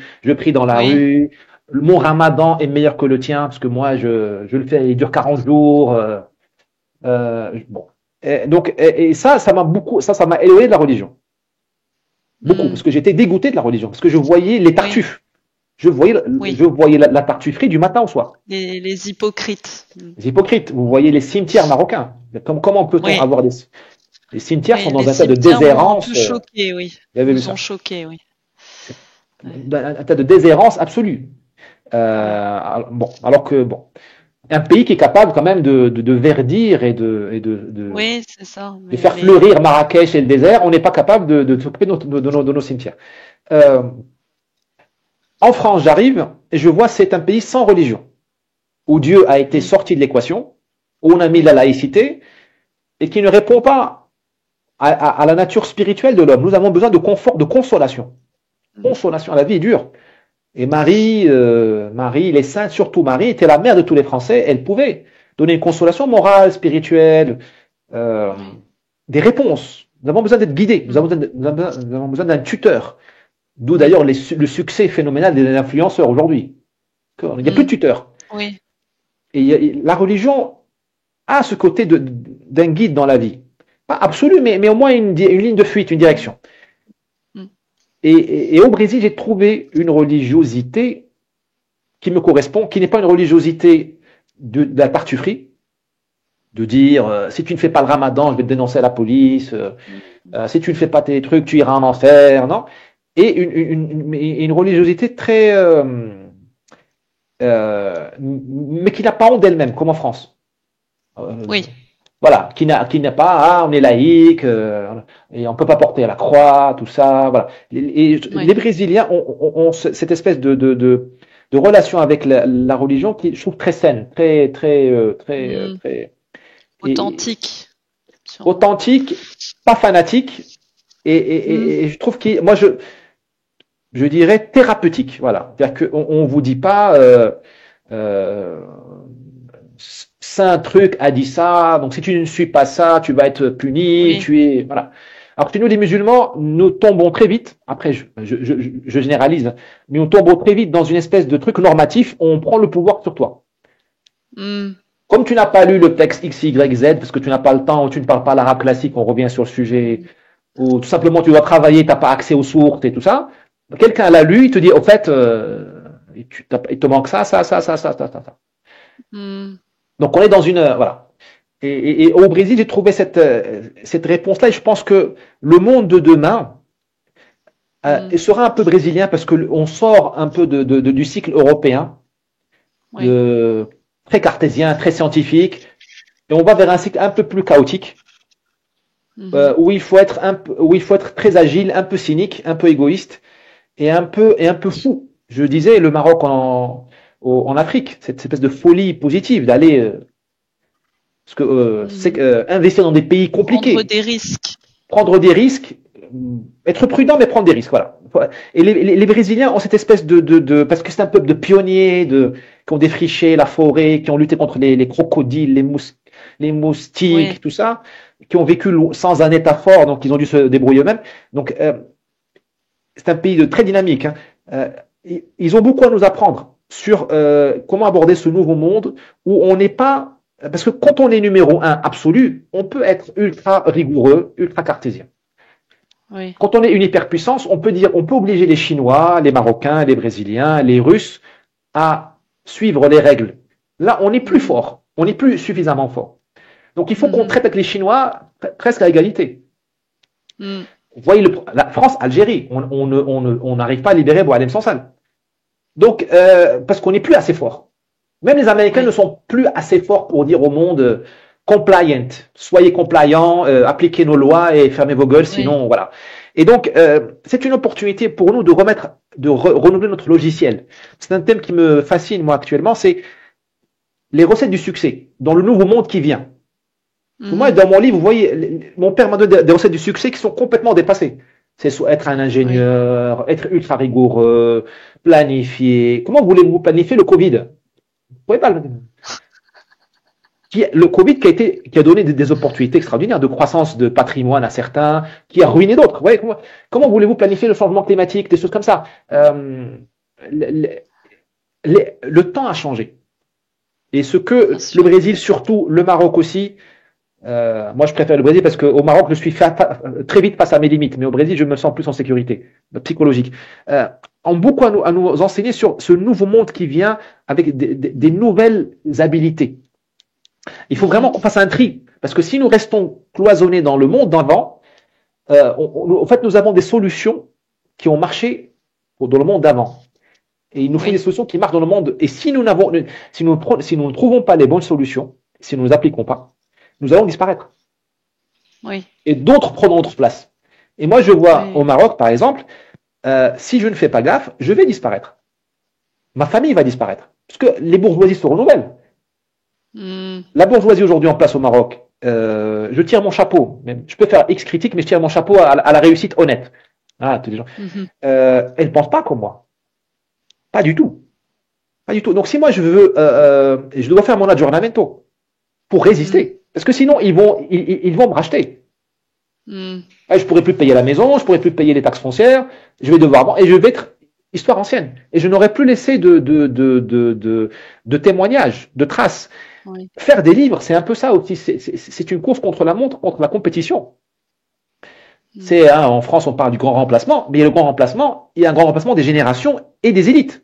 dans la Oui. rue, mon Ramadan est meilleur que le tien parce que moi je le fais, il dure 40 jours. Bon. Et ça m'a beaucoup, ça m'a éloigné de la religion. Beaucoup, Hmm. parce que j'étais dégoûté de la religion, parce que je voyais les Oui. tartuffes. Je Oui. voyais la tartufferie du matin au soir. Les hypocrites. Hmm. Les hypocrites. Vous voyez les cimetières marocains. Comment peut-on Oui. avoir les cimetières sont Oui. Les dans un tas de cimetières m'ont un peu déshérence. choqué, oui. Vous avez vu Nous ont ça? choqué, oui. C'est Ouais. un tas de déshérence absolue. Hmm. Bon, alors que bon, un pays qui est capable quand même de verdir Oui, c'est ça. de Mais faire les... fleurir Marrakech et le désert, on n'est pas capable de s'occuper de nos cimetières. Euh, En France, j'arrive et je vois c'est un pays sans religion, où Dieu a été sorti de l'équation, où on a mis la laïcité et qui ne répond pas à la nature spirituelle de l'homme. Nous avons besoin de confort, de consolation. Consolation, la vie est dure. Et Marie, les saints, surtout Marie, était la mère de tous les Français. Elle pouvait donner une consolation morale, spirituelle, des réponses. Nous avons besoin d'être guidés. Nous avons besoin d'un tuteur. D'où d'ailleurs le succès phénoménal des influenceurs aujourd'hui. Il n'y a plus de tuteur. Oui. Et la religion a ce côté d'un guide dans la vie. Pas absolu, mais au moins une ligne de fuite, une direction. Et au Brésil, j'ai trouvé une religiosité qui me correspond, qui n'est pas une religiosité de la tartufferie, de dire si tu ne fais pas le ramadan, je vais te dénoncer à la police, si tu ne fais pas tes trucs, tu iras en enfer, non. Et une religiosité très mais qui n'a pas honte d'elle-même, comme en France. Oui. Voilà, qui n'a pas, on est laïque, et on peut pas porter à la croix, tout ça, voilà. Les Brésiliens ont cette espèce de relation avec la religion qui je trouve très saine, très authentique. Authentique, pas fanatique, et je trouve que moi je dirais thérapeutique, voilà. C'est-à-dire qu'on vous dit pas saint truc a dit ça, donc si tu ne suis pas ça, tu vas être puni, voilà. Alors que nous, les musulmans, nous tombons très vite, après je généralise, mais nous tombons très vite dans une espèce de truc normatif où on prend le pouvoir sur toi. Comme tu n'as pas lu le texte X, Y, Z, parce que tu n'as pas le temps, ou tu ne parles pas l'arabe classique, on revient sur le sujet, ou tout simplement tu dois travailler, tu n'as pas accès aux sources et tout ça, quelqu'un l'a lu, il te dit, au fait, il te manque ça. Donc on est dans une voilà. Et au Brésil, j'ai trouvé cette réponse-là. Et je pense que le monde de demain sera un peu brésilien parce que on sort un peu du cycle européen, très cartésien, très scientifique, et on va vers un cycle un peu plus chaotique, où il faut être très agile, un peu cynique, un peu égoïste et un peu fou. Je disais le Maroc en Afrique, cette espèce de folie positive d'aller parce que investir dans des pays compliqués, prendre des risques, être prudent mais prendre des risques, voilà. Et les Brésiliens ont cette espèce parce que c'est un peuple de pionniers, qui ont défriché la forêt, qui ont lutté contre les crocodiles, les moustiques, tout ça, qui ont vécu sans un État fort, donc ils ont dû se débrouiller eux-mêmes. Donc c'est un pays très dynamique. Ils ont beaucoup à nous apprendre sur comment aborder ce nouveau monde où on n'est pas... Parce que quand on est numéro 1 absolu, on peut être ultra rigoureux, ultra cartésien. Quand on est une hyperpuissance, on peut obliger les Chinois, les Marocains, les Brésiliens, les Russes à suivre les règles. Là, on n'est plus fort, on n'est plus suffisamment fort. Donc il faut qu'on traite avec les Chinois presque à égalité. Vous voyez la France, Algérie, on n'arrive pas à libérer Boualem Sansal. Donc, parce qu'on n'est plus assez fort. Même les Américains ne sont plus assez forts pour dire au monde compliant, soyez compliant, appliquez nos lois et fermez vos gueules, sinon voilà. Et donc, c'est une opportunité pour nous de renouveler notre logiciel. C'est un thème qui me fascine moi actuellement, c'est les recettes du succès dans le nouveau monde qui vient. Moi, dans mon livre, vous voyez, mon père m'a donné des recettes du succès qui sont complètement dépassées. C'est être un ingénieur, être ultra rigoureux, planifier. Comment voulez-vous planifier le Covid? Vous pouvez pas le Covid qui a donné des opportunités extraordinaires de croissance de patrimoine à certains, qui a ruiné d'autres. Ouais, comment voulez-vous planifier le changement climatique, des choses comme ça? Le temps a changé. Et ce que le Brésil, surtout le Maroc aussi, moi je préfère le Brésil parce qu'au Maroc je suis très vite face à mes limites, mais au Brésil je me sens plus en sécurité psychologique. Ont beaucoup à nous enseigner sur ce nouveau monde qui vient avec des nouvelles habilités. Il faut vraiment qu'on fasse un tri, parce que si nous restons cloisonnés dans le monde d'avant, en fait nous avons des solutions qui ont marché dans le monde d'avant. Et il nous faut des solutions qui marchent dans le monde. Et si nous ne trouvons pas les bonnes solutions, si nous ne les appliquons pas, nous allons disparaître. Et d'autres prendront notre place. Et moi, je vois au Maroc, par exemple, si je ne fais pas gaffe, je vais disparaître. ma famille va disparaître. Parce que les bourgeoisies se renouvellent. Mm. La bourgeoisie aujourd'hui en place au Maroc, je tire mon chapeau. Je peux faire X critique, mais je tire mon chapeau à la réussite honnête. Ah, tous les gens. Mhm. Elle ne pense pas comme moi. Pas du tout. Pas du tout. Donc si moi je dois faire mon aggiornamento pour résister. Parce que sinon ils vont me racheter. Mm. Je pourrais plus payer la maison, je pourrais plus payer les taxes foncières, je vais devoir, et je vais être histoire ancienne. Et je n'aurai plus laissé de témoignages, de traces. Oui. Faire des livres, c'est un peu ça aussi. C'est une course contre la montre, contre la compétition. En France, on parle du grand remplacement, mais le grand remplacement, il y a un grand remplacement des générations et des élites,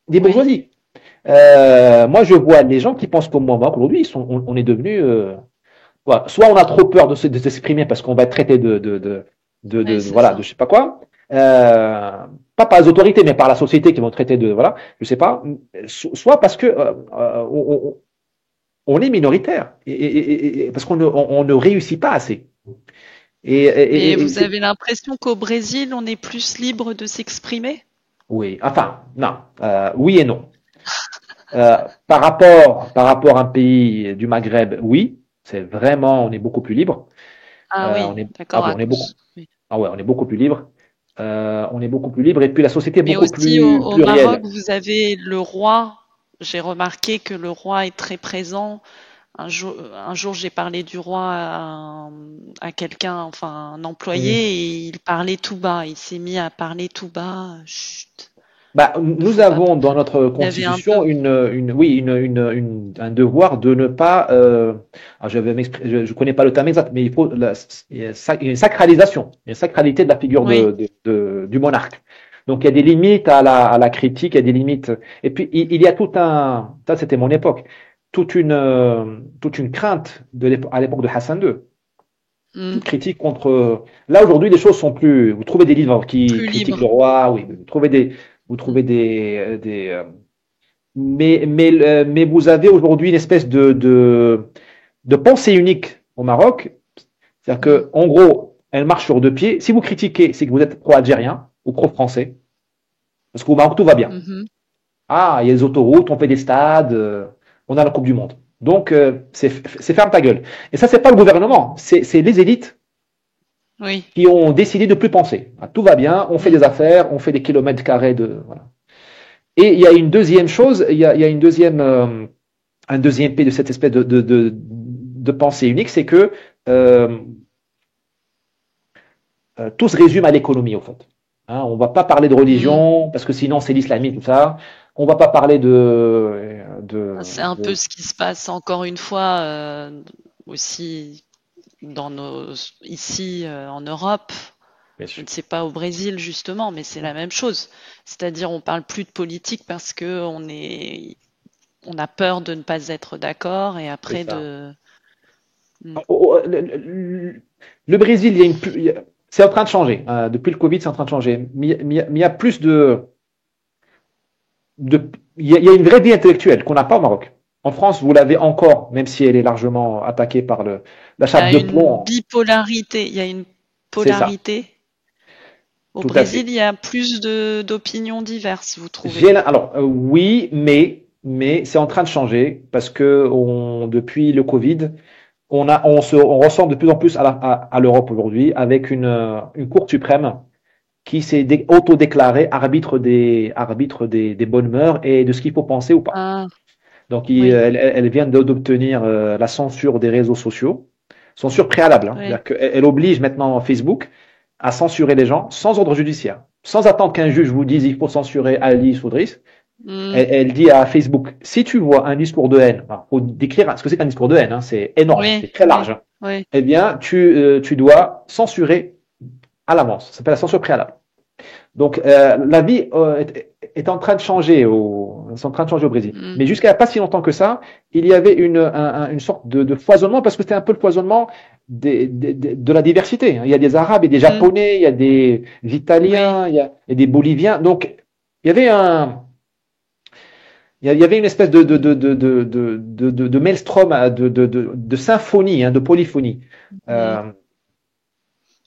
des bourgeoisies. Moi, je vois les gens qui pensent comme moi, aujourd'hui, on est devenus, soit on a trop peur de s'exprimer parce qu'on va être traité de je sais pas quoi, pas par les autorités, mais par la société qui vont traiter je sais pas, soit parce que on est minoritaire et parce qu'on ne réussit pas assez. Et vous avez l'impression qu'au Brésil, on est plus libre de s'exprimer? Oui, enfin, non, oui et non. Par rapport à un pays du Maghreb, oui, c'est vraiment, on est beaucoup plus libre. Ah oui, d'accord. On est beaucoup plus libre. On est beaucoup plus libre et puis la société est mais beaucoup aussi plus au plurielle. Maroc, vous avez le roi. J'ai remarqué que le roi est très présent. Un jour, j'ai parlé du roi à quelqu'un, enfin un employé, et il parlait tout bas. Il s'est mis à parler tout bas. Chut. Nous avons dans notre constitution un devoir de ne pas. Je connais pas le terme exact, mais il faut il y a une sacralisation, une sacralité de la figure du monarque. Donc il y a des limites à la critique, il y a des limites. Et puis il y a ça c'était mon époque, toute une crainte à l'époque de Hassan II. Toute critique contre. Là aujourd'hui, les choses sont plus. Vous trouvez des livres qui critiquent le roi, oui. Vous trouvez mais vous avez aujourd'hui une espèce de pensée unique au Maroc. C'est-à-dire que, en gros, elle marche sur deux pieds. Si vous critiquez, c'est que vous êtes pro-algérien ou pro-français. Parce qu'au Maroc, tout va bien. Il y a des autoroutes, on fait des stades, on a la Coupe du Monde. Donc, c'est ferme ta gueule. Et ça, c'est pas le gouvernement, c'est les élites qui ont décidé de plus penser. Tout va bien, on fait des affaires, on fait des kilomètres carrés voilà. Et il y a une deuxième chose, il y a un deuxième P de cette espèce de pensée unique, c'est que tout se résume à l'économie, au fait. On va pas parler de religion, parce que sinon c'est l'islamisme, tout ça. On va pas parler c'est un peu ce qui se passe encore une fois aussi ici en Europe. Je ne sais pas au Brésil justement, mais c'est la même chose. C'est-à-dire on parle plus de politique parce que on a peur de ne pas être d'accord et après Le Brésil, c'est en train de changer. Depuis le Covid, c'est en train de changer. Mais il y a plus il y a une vraie vie intellectuelle qu'on n'a pas au Maroc. En France, vous l'avez encore, même si elle est largement attaquée par la chape de plomb. Il y a une polarité. Au Brésil, il y a plus d'opinions diverses, vous trouvez? Alors, oui, mais c'est en train de changer parce que depuis le Covid, on ressemble de plus en plus à l'Europe aujourd'hui avec une Cour suprême qui s'est autodéclarée arbitre des bonnes mœurs et de ce qu'il faut penser ou pas. Donc, elle vient d'obtenir la censure des réseaux sociaux, censure préalable. C'est-à-dire qu'elle oblige maintenant Facebook à censurer les gens sans ordre judiciaire, sans attendre qu'un juge vous dise il faut censurer Ali Soudris. Elle dit à Facebook, si tu vois un discours de haine, il faut décrire ce que c'est qu'un discours de haine, c'est énorme, c'est très large. Eh bien, tu dois censurer à l'avance. Ça s'appelle la censure préalable. Donc, la vie est en train de changer au Brésil. Mais jusqu'à pas si longtemps que ça, il y avait une sorte de foisonnement parce que c'était un peu le foisonnement de la diversité. Il y a des Arabes et des Japonais, il y a des Italiens, il y a des Boliviens. Donc, il y avait une espèce de maelstrom, de symphonie, de polyphonie.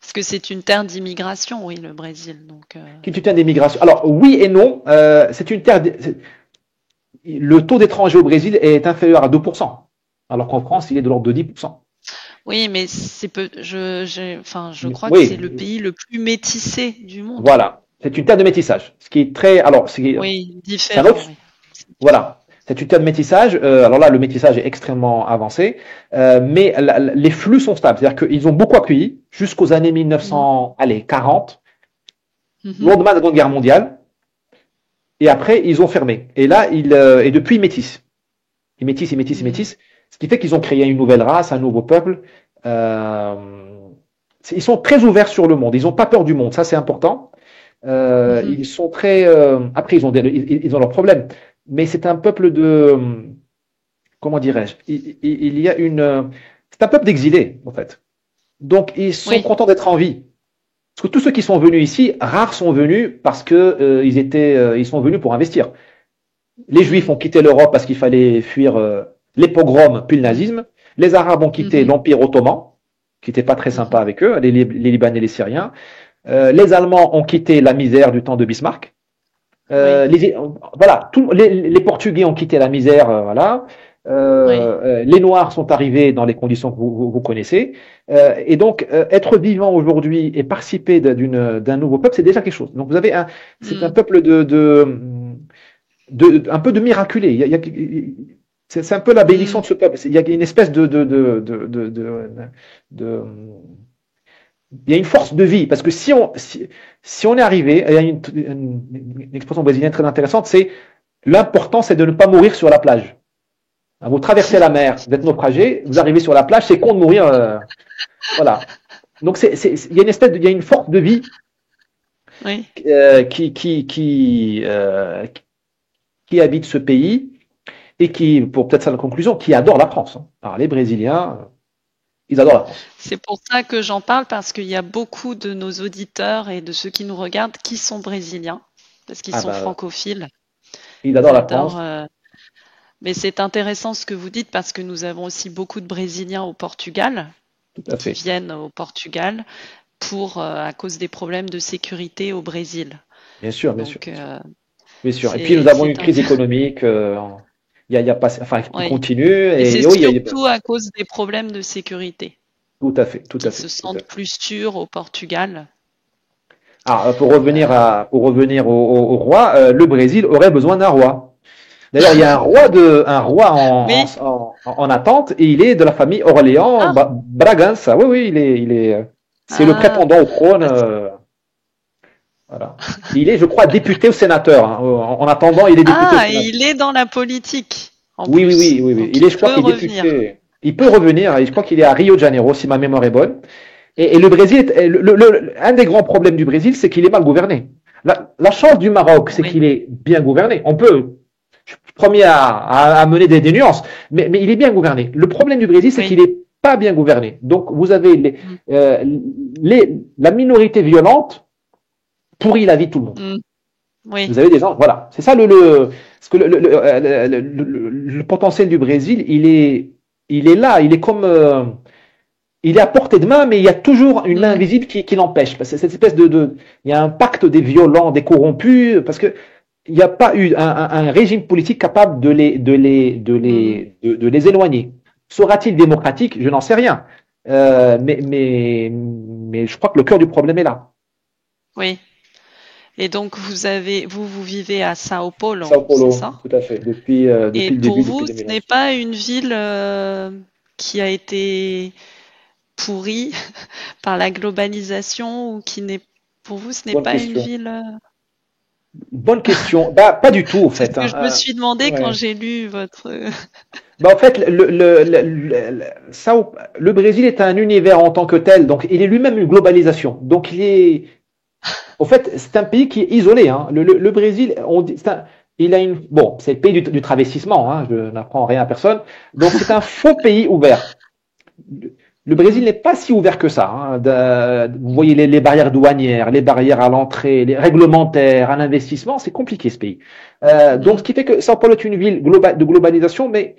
Parce que c'est une terre d'immigration, oui, le Brésil. Donc, Qui est une terre d'immigration. Alors oui et non. C'est une terre. Le taux d'étrangers au Brésil est inférieur à 2%, alors qu'en France, il est de l'ordre de 10%. oui, mais je crois que c'est Oui, le pays le plus métissé du monde. voilà. C'est une terre de métissage. Ce qui est très. Alors, Oui, c'est un différent, autre. oui. Voilà. C'est une terre de métissage. Alors là, le métissage est extrêmement avancé, mais les flux sont stables. C'est-à-dire qu'ils ont beaucoup accueilli jusqu'aux années Mhm. 1940, Mhm. lendemain de la Seconde Guerre mondiale, et après, ils ont fermé. Et là, et depuis, ils métissent. Ils métissent, ils métissent, ils Mhm. métissent. Ce qui fait qu'ils ont créé une nouvelle race, un nouveau peuple. Euh, ils sont très ouverts sur le monde. Ils n'ont pas peur du monde. Ça, c'est important. Mhm. Ils sont très. Après, ils ont leurs problèmes. Mais c'est un peuple de. Comment dirais-je? Il y a une. C'est un peuple d'exilés, en fait. Donc, ils sont Oui. contents d'être en vie. Parce que tous ceux qui sont venus ici, rares sont venus parce que ils sont venus pour investir. Les Juifs Mhm. ont quitté l'Europe parce qu'il fallait fuir les pogroms puis le Mhm. nazisme. Les Arabes ont quitté Mhm. l'Empire ottoman, qui n'était pas très sympa Mhm. avec eux, les Libanais et les Syriens. Les Allemands ont quitté la misère du temps de Bismarck. Oui. Voilà, les Portugais ont quitté la misère, voilà. Oui. Les Noirs sont arrivés dans les conditions que vous connaissez. Et donc, être vivant aujourd'hui et participer d'un nouveau peuple, c'est déjà quelque chose. Donc, c'est un Mhm. peuple un peu de miraculé. C'est un peu la bénédiction Mhm. de ce peuple. Il y a une espèce de- il y a une force de vie. Parce que si on est arrivé, il y a une expression brésilienne très intéressante, c'est l'important, c'est de ne pas mourir sur la plage. Vous traversez la mer, vous êtes naufragé, vous arrivez sur la plage, c'est con de mourir. Voilà. Donc il y a une force de vie Oui. euh, qui, qui, qui, euh, qui habite ce pays et qui, pour peut-être ça la conclusion, qui adore la France. Alors les Brésiliens, ils adorent la France. C'est pour ça que j'en parle parce qu'il y a beaucoup de nos auditeurs et de ceux qui nous regardent qui sont brésiliens parce qu'ils Ah sont ben, francophiles. ils Ils adorent la adorent. France, Mais c'est intéressant ce que vous dites parce que nous avons aussi beaucoup de Brésiliens au Portugal tout à qui fait. viennent au Portugal à cause des problèmes de sécurité au Brésil. Bien sûr, bien sûr, Donc bien sûr. Bien sûr. Et puis nous avons une c'est crise économique, il y a pas, enfin, qui oui. continue. Mais c'est Et oui, surtout à cause des problèmes de sécurité tout à fait, tout à qu'ils fait, se tout à sentent fait. plus sûrs au Portugal. Ah, Euh, pour revenir au roi, le Brésil aurait besoin d'un roi. D'ailleurs, il y a un roi oui. en attente et il est de la famille Orléans Ah, Bragança. Oui, oui, c'est le ah, prétendant au trône. bah, Voilà. Il est, je crois, député ou sénateur, hein. En attendant, il est député ou ah, et sénateur. il est dans la politique en Oui, oui, plus. oui, oui, oui. Donc Il il est, je crois peut qu'il est revenir. député. Il peut revenir et je crois qu'il est à Rio de Janeiro, si ma mémoire est bonne. Et le Brésil, un des grands problèmes du Brésil, c'est qu'il est mal gouverné. La chance du Maroc, c'est Oui, qu'il est bien gouverné. Je suis premier à mener des nuances, mais il est bien gouverné. Le problème du Brésil, c'est oui. qu'il est pas bien gouverné. Donc, vous avez Mm, la minorité violente pourrit la vie de tout le monde. mm, oui. Vous avez des gens, voilà. C'est ça parce que le potentiel du Brésil, il est là, il est à portée de main, mais il y a toujours une main Mm, invisible qui l'empêche. Parce que cette espèce il y a un pacte des violents, des corrompus, parce que il n'y a pas eu un régime politique capable mm, de les éloigner. Sera-t-il démocratique? Je n'en sais rien. Mais je crois que le cœur du problème est là. oui. Et donc vous vivez à Sao Paulo, Sao c'est Paulo, ça? tout à fait, Et depuis le pour début, depuis vous, ce n'est 2011. pas une ville qui a été pourrie par la globalisation ou qui n'est, pour vous, ce n'est Bonne pas une question. ville. Bonne question. Bah, pas du tout, en C'est ce fait, que hein. je me suis demandé quand Ouais. j'ai lu votre. Bah, en fait, le Brésil est un univers en tant que tel, donc il est lui-même une globalisation. Donc en fait, c'est un pays qui est isolé, hein. Le Brésil, il a bon, c'est le pays du travestissement, hein. Je n'apprends rien à personne. Donc c'est un faux pays ouvert. Le Brésil Mhm, n'est pas si ouvert que ça, hein. Vous voyez les barrières douanières, les barrières à l'entrée, les réglementaires, à l'investissement, c'est compliqué ce pays. Donc ce mhm, qui fait que São Paulo est une ville de globalisation, mais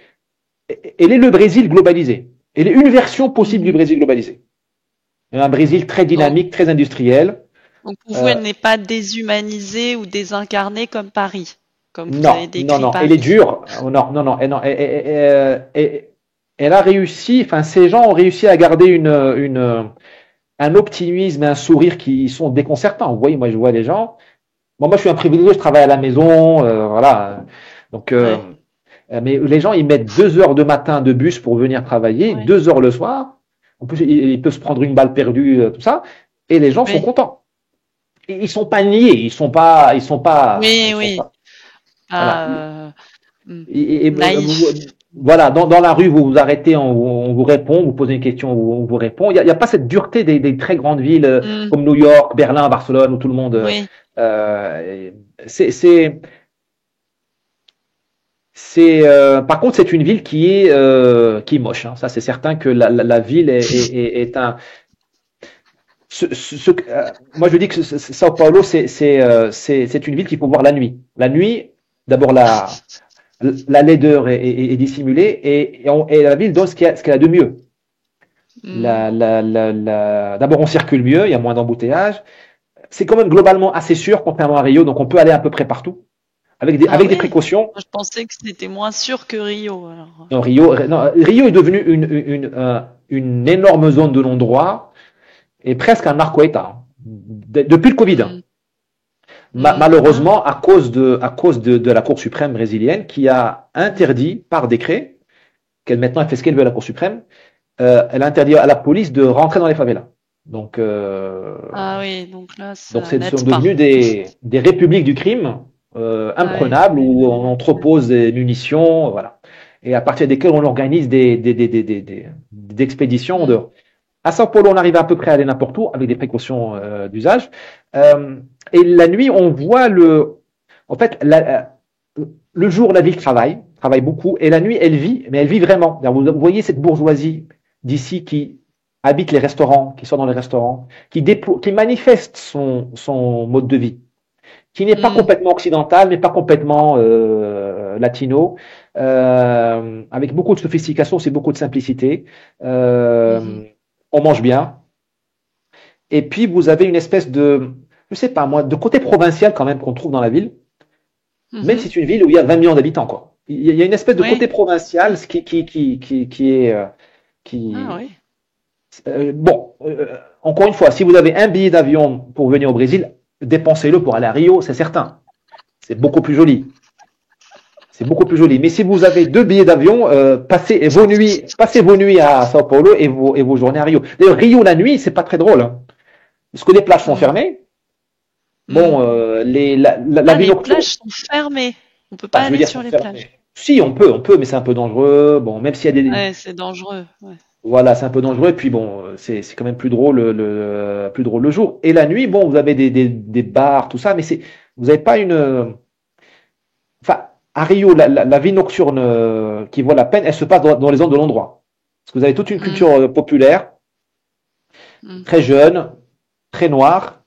elle est le Brésil globalisé. Elle est une version possible du mhm. Brésil globalisé. Un Brésil très Donc, dynamique, très industriel. donc pour vous, Euh, elle n'est pas déshumanisée ou désincarnée comme Paris, comme vous non, avez non, décrit non. Elle est Paris. dure. Non, non, non. Elle a réussi. Enfin, ces gens ont réussi à garder un optimisme et un sourire qui sont déconcertants. Vous voyez, moi, je vois les gens. Bon, moi, je suis un privilégié. Je travaille à la maison. Voilà. Donc, Ouais, mais les gens, ils mettent 2 heures de matin de bus pour venir travailler, ouais, 2 heures le soir. En plus, il peut se prendre une balle perdue, tout ça. Et les gens sont oui, contents. Ils sont pas niais. oui, Ils sont oui. pas. Voilà. Ah, hmm, Et naïf. voilà, dans la rue, vous vous arrêtez, on vous répond, vous posez une question, on vous répond. Il y a pas cette dureté des très grandes villes Hmm, comme New York, Berlin, Barcelone, où tout le monde. oui, Euh, c'est, par contre, c'est une ville qui est moche. Hein. Ça, c'est certain que la ville est un. Moi, je dis que Sao Paulo, c'est une ville qu'il faut voir la nuit. La nuit, d'abord la laideur est dissimulée et la ville donne ce qu'elle a de mieux. hmm, D'abord, on circule mieux, il y a moins d'embouteillages. C'est quand même globalement assez sûr, contrairement à Rio, donc on peut aller à peu près partout, ah avec des oui. précautions. Moi, je pensais que c'était moins sûr que Rio, alors. Non, Rio est devenu une énorme zone de non-droit et presque un narco-État, hein, depuis le Covid. Hein. Hmm, hmm, ah, Malheureusement, à cause de la Cour suprême brésilienne qui a interdit par décret, qu'elle maintenant elle fait ce qu'elle veut, la Cour suprême, elle a interdit à la police de rentrer dans les favelas. Donc, ah oui, donc là, donc ça sont n'aide pas. devenus des républiques du crime Ouais, imprenables ouais, où ouais, on ouais. entrepose des munitions, voilà. Et à partir desquelles on organise des expéditions en Hmm, dehors. À Sao Paulo, on arrive à peu près à aller n'importe où avec des précautions d'usage. Euh, et la nuit, on voit en fait, le jour, la ville travaille beaucoup, et la nuit, elle vit, mais elle vit vraiment. Vous voyez cette bourgeoisie d'ici qui habite les restaurants, qui sort dans les restaurants, qui manifeste son mode de vie, qui n'est pas hmm, complètement occidental, mais pas complètement latino, avec beaucoup de sophistication, c'est beaucoup de simplicité. mhm, On mange bien, et puis vous avez une espèce je sais pas moi, de côté provincial quand même qu'on trouve dans la ville, même mhm. si c'est une ville où il y a 20 millions d'habitants, quoi. Il y a une espèce de Oui, côté provincial qui est, ah qui, oui. bon, encore une fois, si vous avez un billet d'avion pour venir au Brésil, dépensez-le pour aller à Rio, c'est certain. C'est beaucoup plus joli. C'est beaucoup plus joli. Mais si vous avez 2 billets d'avion, passez vos nuits à Sao Paulo et vos journées à Rio. D'ailleurs, Rio la nuit, c'est pas très drôle, hein, parce que les plages sont Hmm, fermées. hmm. Bon, la Ah, vie les nocturne, plages sont fermées. On peut pas bah, je veux aller dire, sur sont les plages. fermées. Si, on peut, mais c'est un peu dangereux. Bon, même s'il y a Ouais, c'est dangereux. Ouais. voilà, c'est un peu dangereux. Et puis bon, c'est quand même plus drôle plus drôle le jour. Et la nuit, bon, vous avez des bars, tout ça, mais vous n'avez pas enfin, à Rio, la vie nocturne qui vaut la peine, elle se passe dans les zones de l'endroit. Parce que vous avez toute une Hmm, culture populaire, hmm. très jeune, très noire,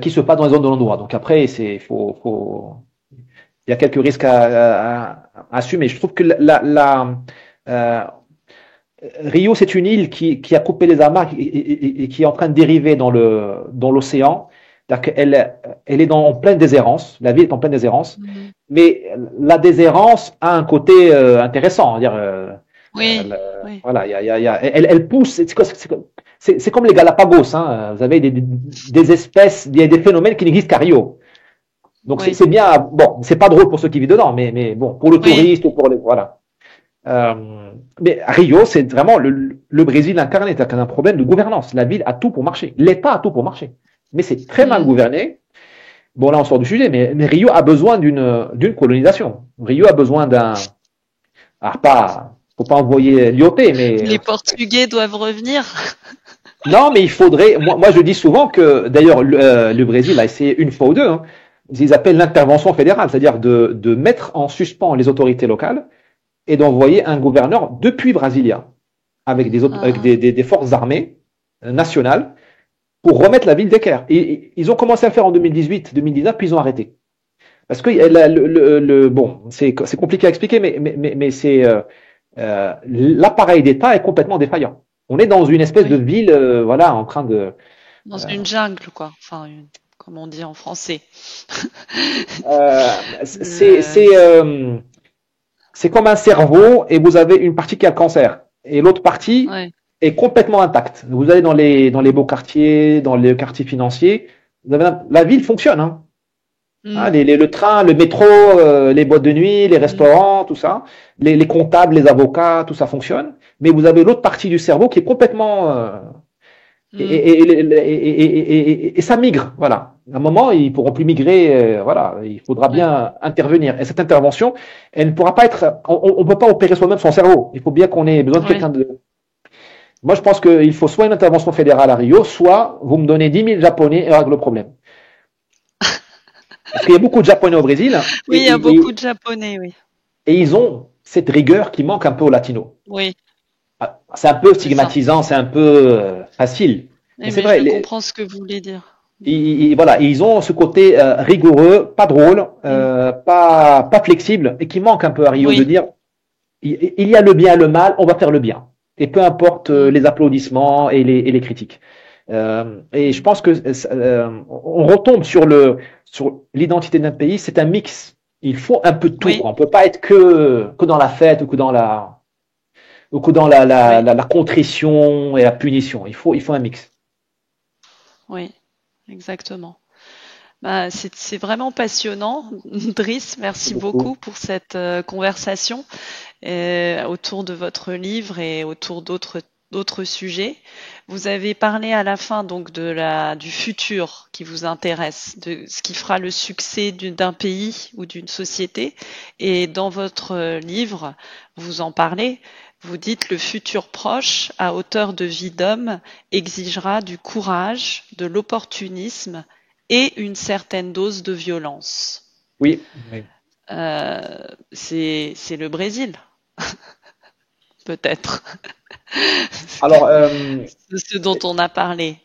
qui se passe dans les zones de l'endroit. Donc après, il y a quelques risques à assumer. Je trouve que euh, Rio, c'est une île qui a coupé les amarres et qui est en train de dériver dans l'océan. Elle est en pleine déshérence. La ville est en pleine déshérence. Mhm. Mais la déshérence a un côté intéressant. Dire, Oui, oui, voilà, elle pousse. C'est comme les Galapagos. Hein. Vous avez des espèces, des phénomènes qui n'existent qu'à Rio. Donc oui, c'est bien. Bon, c'est pas drôle pour ceux qui vivent dedans, mais bon, pour le oui. touriste ou pour les voilà. Mais Rio, c'est vraiment le Brésil incarné. C'est un problème de gouvernance. La ville a tout pour marcher. L'État a tout pour marcher. Mais c'est très mal Hmm. gouverné. Bon, là, on sort du sujet, mais Rio a besoin d'une colonisation. Rio a besoin alors pas, faut pas envoyer Lyoté, mais, Les Portugais doivent revenir. non, mais il faudrait, moi, je dis souvent que, d'ailleurs, le Brésil a essayé une fois ou deux, hein, ils appellent l'intervention fédérale, c'est-à-dire de mettre en suspens les autorités locales et d'envoyer un gouverneur depuis Brasilia, avec avec Ah, des forces armées nationales, pour remettre la ville d'équerre. Et ils ont commencé à le faire en 2018, 2019, puis ils ont arrêté. Parce que bon, c'est compliqué à expliquer, mais c'est l'appareil d'État est complètement défaillant. On est dans une espèce de Oui. ville, voilà, en train de. Dans une jungle, quoi. Enfin, comme on dit en français. Euh, c'est Euh, c'est euh, c'est comme un cerveau et vous avez une partie qui a le cancer et l'autre partie ouais. est complètement intacte. Vous allez dans les beaux quartiers, dans les quartiers financiers, vous avez la ville fonctionne, hein. Hein, Mm, le train, le métro, les boîtes de nuit, les mm, restaurants, tout ça, les comptables, les avocats, tout ça fonctionne. Mais vous avez l'autre partie du cerveau qui est complètement mm. et ça migre. Voilà. À un moment, ils pourront plus migrer. Voilà, il faudra Ouais. bien intervenir. Et cette intervention, elle ne pourra pas être. On peut pas opérer soi-même son cerveau. Il faut bien qu'on ait besoin de Ouais. quelqu'un de. Moi, je pense qu'il faut soit une intervention fédérale à Rio, soit vous me donnez 10 000 Japonais et on règle le problème. Parce qu'il y a beaucoup de Japonais au Brésil Oui, il y a beaucoup de Japonais, oui. et ils ont cette rigueur qui manque un peu aux latinos. Oui, Ah, c'est un peu c'est ça. stigmatisant, c'est un peu facile. Mais Oui, c'est mais vrai, je comprends ce que vous voulez dire. Mm, voilà, ils ont ce côté rigoureux, pas drôle, mm. pas flexible, et qui manque un peu à Rio de Oui. dire il y a le bien et le mal, on va faire le bien. Et peu importe Mm, les applaudissements et les critiques. Et je mm. pense que on retombe sur l'identité d'un pays, c'est un mix. Il faut un peu de tout, Oui, quoi. On peut pas être que dans la fête ou que dans oui, la contrition et la punition. Il faut un mix. oui, exactement. Bah, c'est vraiment passionnant. Driss, Merci merci beaucoup. beaucoup pour cette conversation autour de votre livre et autour d'autres sujets. Vous avez parlé à la fin donc du futur qui vous intéresse, de ce qui fera le succès d'un pays ou d'une société. Et dans votre livre, vous en parlez. Vous dites le futur proche, à hauteur de vie d'homme, exigera du courage, de l'opportunisme et une certaine dose de violence. Oui. Oui. C'est le Brésil, peut-être, Alors, de ce dont on a parlé.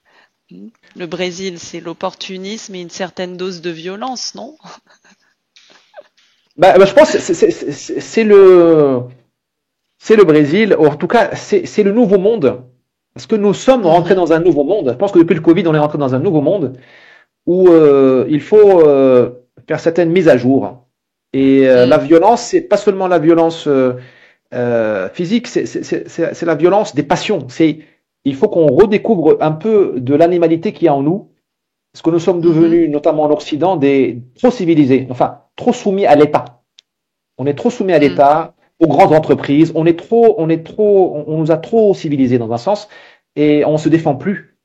Le Brésil, c'est l'opportunisme et une certaine dose de violence, non? je pense que c'est le Brésil, ou en tout cas, c'est le nouveau monde. Parce que nous sommes rentrés Mhm. dans un nouveau monde. Je pense que depuis le Covid, on est rentré dans un nouveau monde où il faut faire certaines mises à jour. Et la Mm. violence, c'est pas seulement la violence physique, c'est la violence des passions. Il faut qu'on redécouvre un peu de l'animalité qu'il y a en nous, parce que nous sommes Mhm. devenus, notamment en Occident, trop civilisés, enfin trop soumis à l'État. On est trop soumis à Mm. l'État, aux grandes entreprises. On nous a trop civilisés dans un sens, et on se défend plus.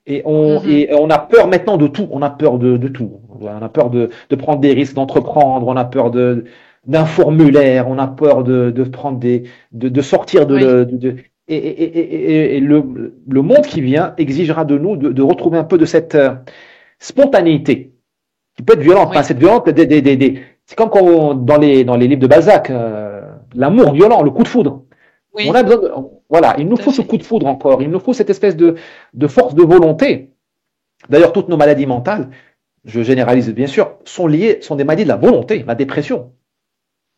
Et on, Mhm. et on a peur maintenant de tout. On a peur de tout. On a peur de prendre des risques, d'entreprendre. On a peur d'un formulaire. On a peur de prendre de sortir Oui, et le monde qui vient exigera de nous de retrouver un peu de cette spontanéité qui peut être violente. Pas oui, cette violente, c'est comme quand dans les livres de Balzac, l'amour violent, le coup de foudre. On oui, a besoin voilà, il nous tout à faut ce fait. coup de foudre encore. Il nous faut cette espèce de force de volonté. D'ailleurs, toutes nos maladies mentales, je généralise bien sûr, sont des maladies de la volonté, la dépression,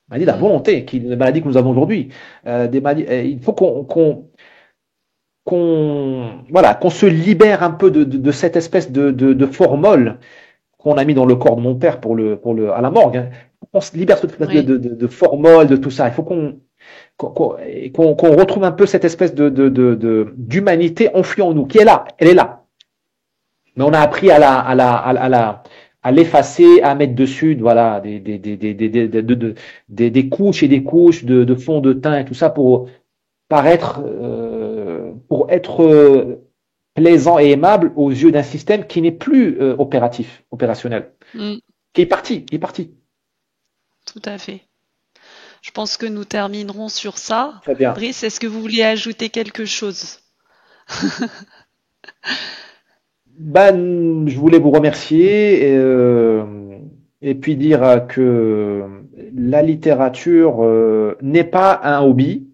maladie de la Mm. volonté, qui est une maladie que nous avons aujourd'hui. Il faut voilà, qu'on se libère un peu de cette espèce de formol qu'on a mis dans le corps de mon père à la morgue. Hein. On se libère de cette espèce Oui, de formol, de tout ça. Il faut qu'on retrouve un peu cette espèce d'humanité enfouie en nous, qui est là, elle est là. Mais on a appris à l'effacer, à mettre dessus, voilà, des couches et des couches de fond de teint et tout ça pour être plaisant et aimable aux yeux d'un système qui n'est plus opérationnel, Mm. qui est parti. Tout à fait. Je pense que nous terminerons sur ça. Très bien. Brice, est-ce que vous voulez ajouter quelque chose? Ben, je voulais vous remercier et puis dire que la littérature n'est pas un hobby,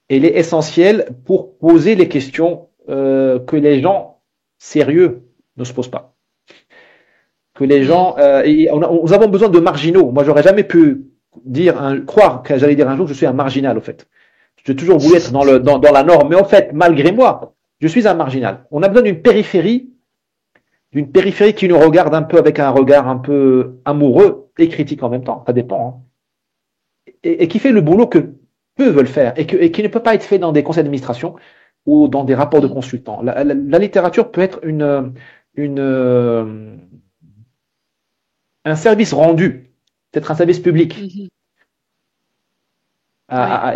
elle est essentielle pour poser les questions que les gens sérieux ne se posent pas. Que les Mm. gens, nous avons besoin de marginaux. Moi, j'aurais jamais pu croire que j'allais dire un jour que je suis un marginal, au fait. J'ai toujours voulu être dans la norme. Mais en fait, malgré moi, je suis un marginal. On a besoin d'une périphérie qui nous regarde un peu avec un regard un peu amoureux et critique en même temps. Ça dépend. Hein. Et qui fait le boulot que peu veulent faire et qui ne peut pas être fait dans des conseils d'administration ou dans des rapports de consultants. La littérature peut être un service rendu, peut-être un service public.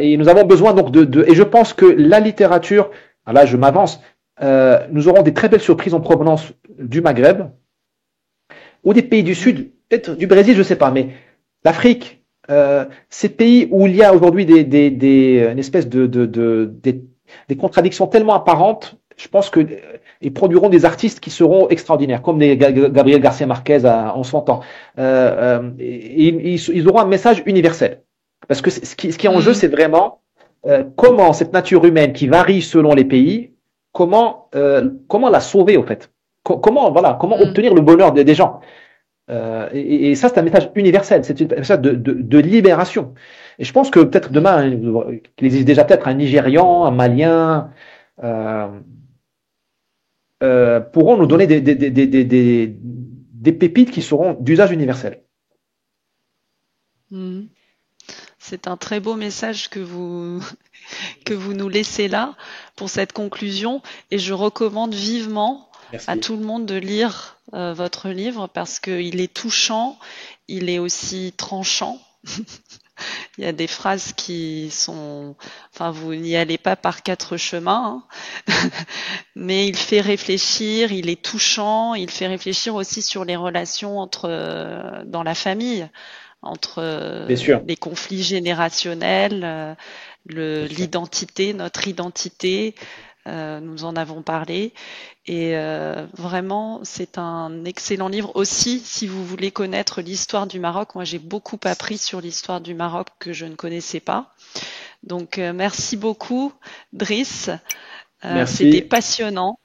Et nous avons besoin donc et je pense que la littérature, là je m'avance, nous aurons des très belles surprises en provenance du Maghreb ou des pays du Sud, peut-être du Brésil, je ne sais pas, mais l'Afrique, ces pays où il y a aujourd'hui une espèce des contradictions tellement apparentes, je pense que ils produiront des artistes qui seront extraordinaires, comme des Gabriel Garcia Marquez en son temps. Ils auront un message universel. Parce que ce qui est en jeu, c'est vraiment comment cette nature humaine qui varie selon les pays, comment la sauver au fait. Comment obtenir le bonheur des gens. Et ça, c'est un message universel, c'est un message de libération. Et je pense que peut-être demain, qu'il existe déjà peut-être un Nigérian, un Malien, pourront nous donner des pépites qui seront d'usage universel. C'est un très beau message que vous nous laissez là pour cette conclusion, et je recommande vivement à tout le monde de lire votre livre parce qu'il est touchant, il est aussi tranchant. Il y a des phrases qui sont, enfin, vous n'y allez pas par quatre chemins, hein. Mais il fait réfléchir, il est touchant, il fait réfléchir aussi sur les relations dans la famille, entre les conflits générationnels, l'identité, notre identité. Nous en avons parlé, et vraiment c'est un excellent livre aussi si vous voulez connaître l'histoire du Maroc. Moi j'ai beaucoup appris sur l'histoire du Maroc que je ne connaissais pas, donc merci beaucoup Driss, c'était passionnant.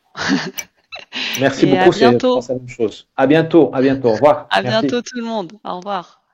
Merci beaucoup, à bientôt. c'est la même chose. À bientôt, au revoir. À bientôt tout le monde, au revoir.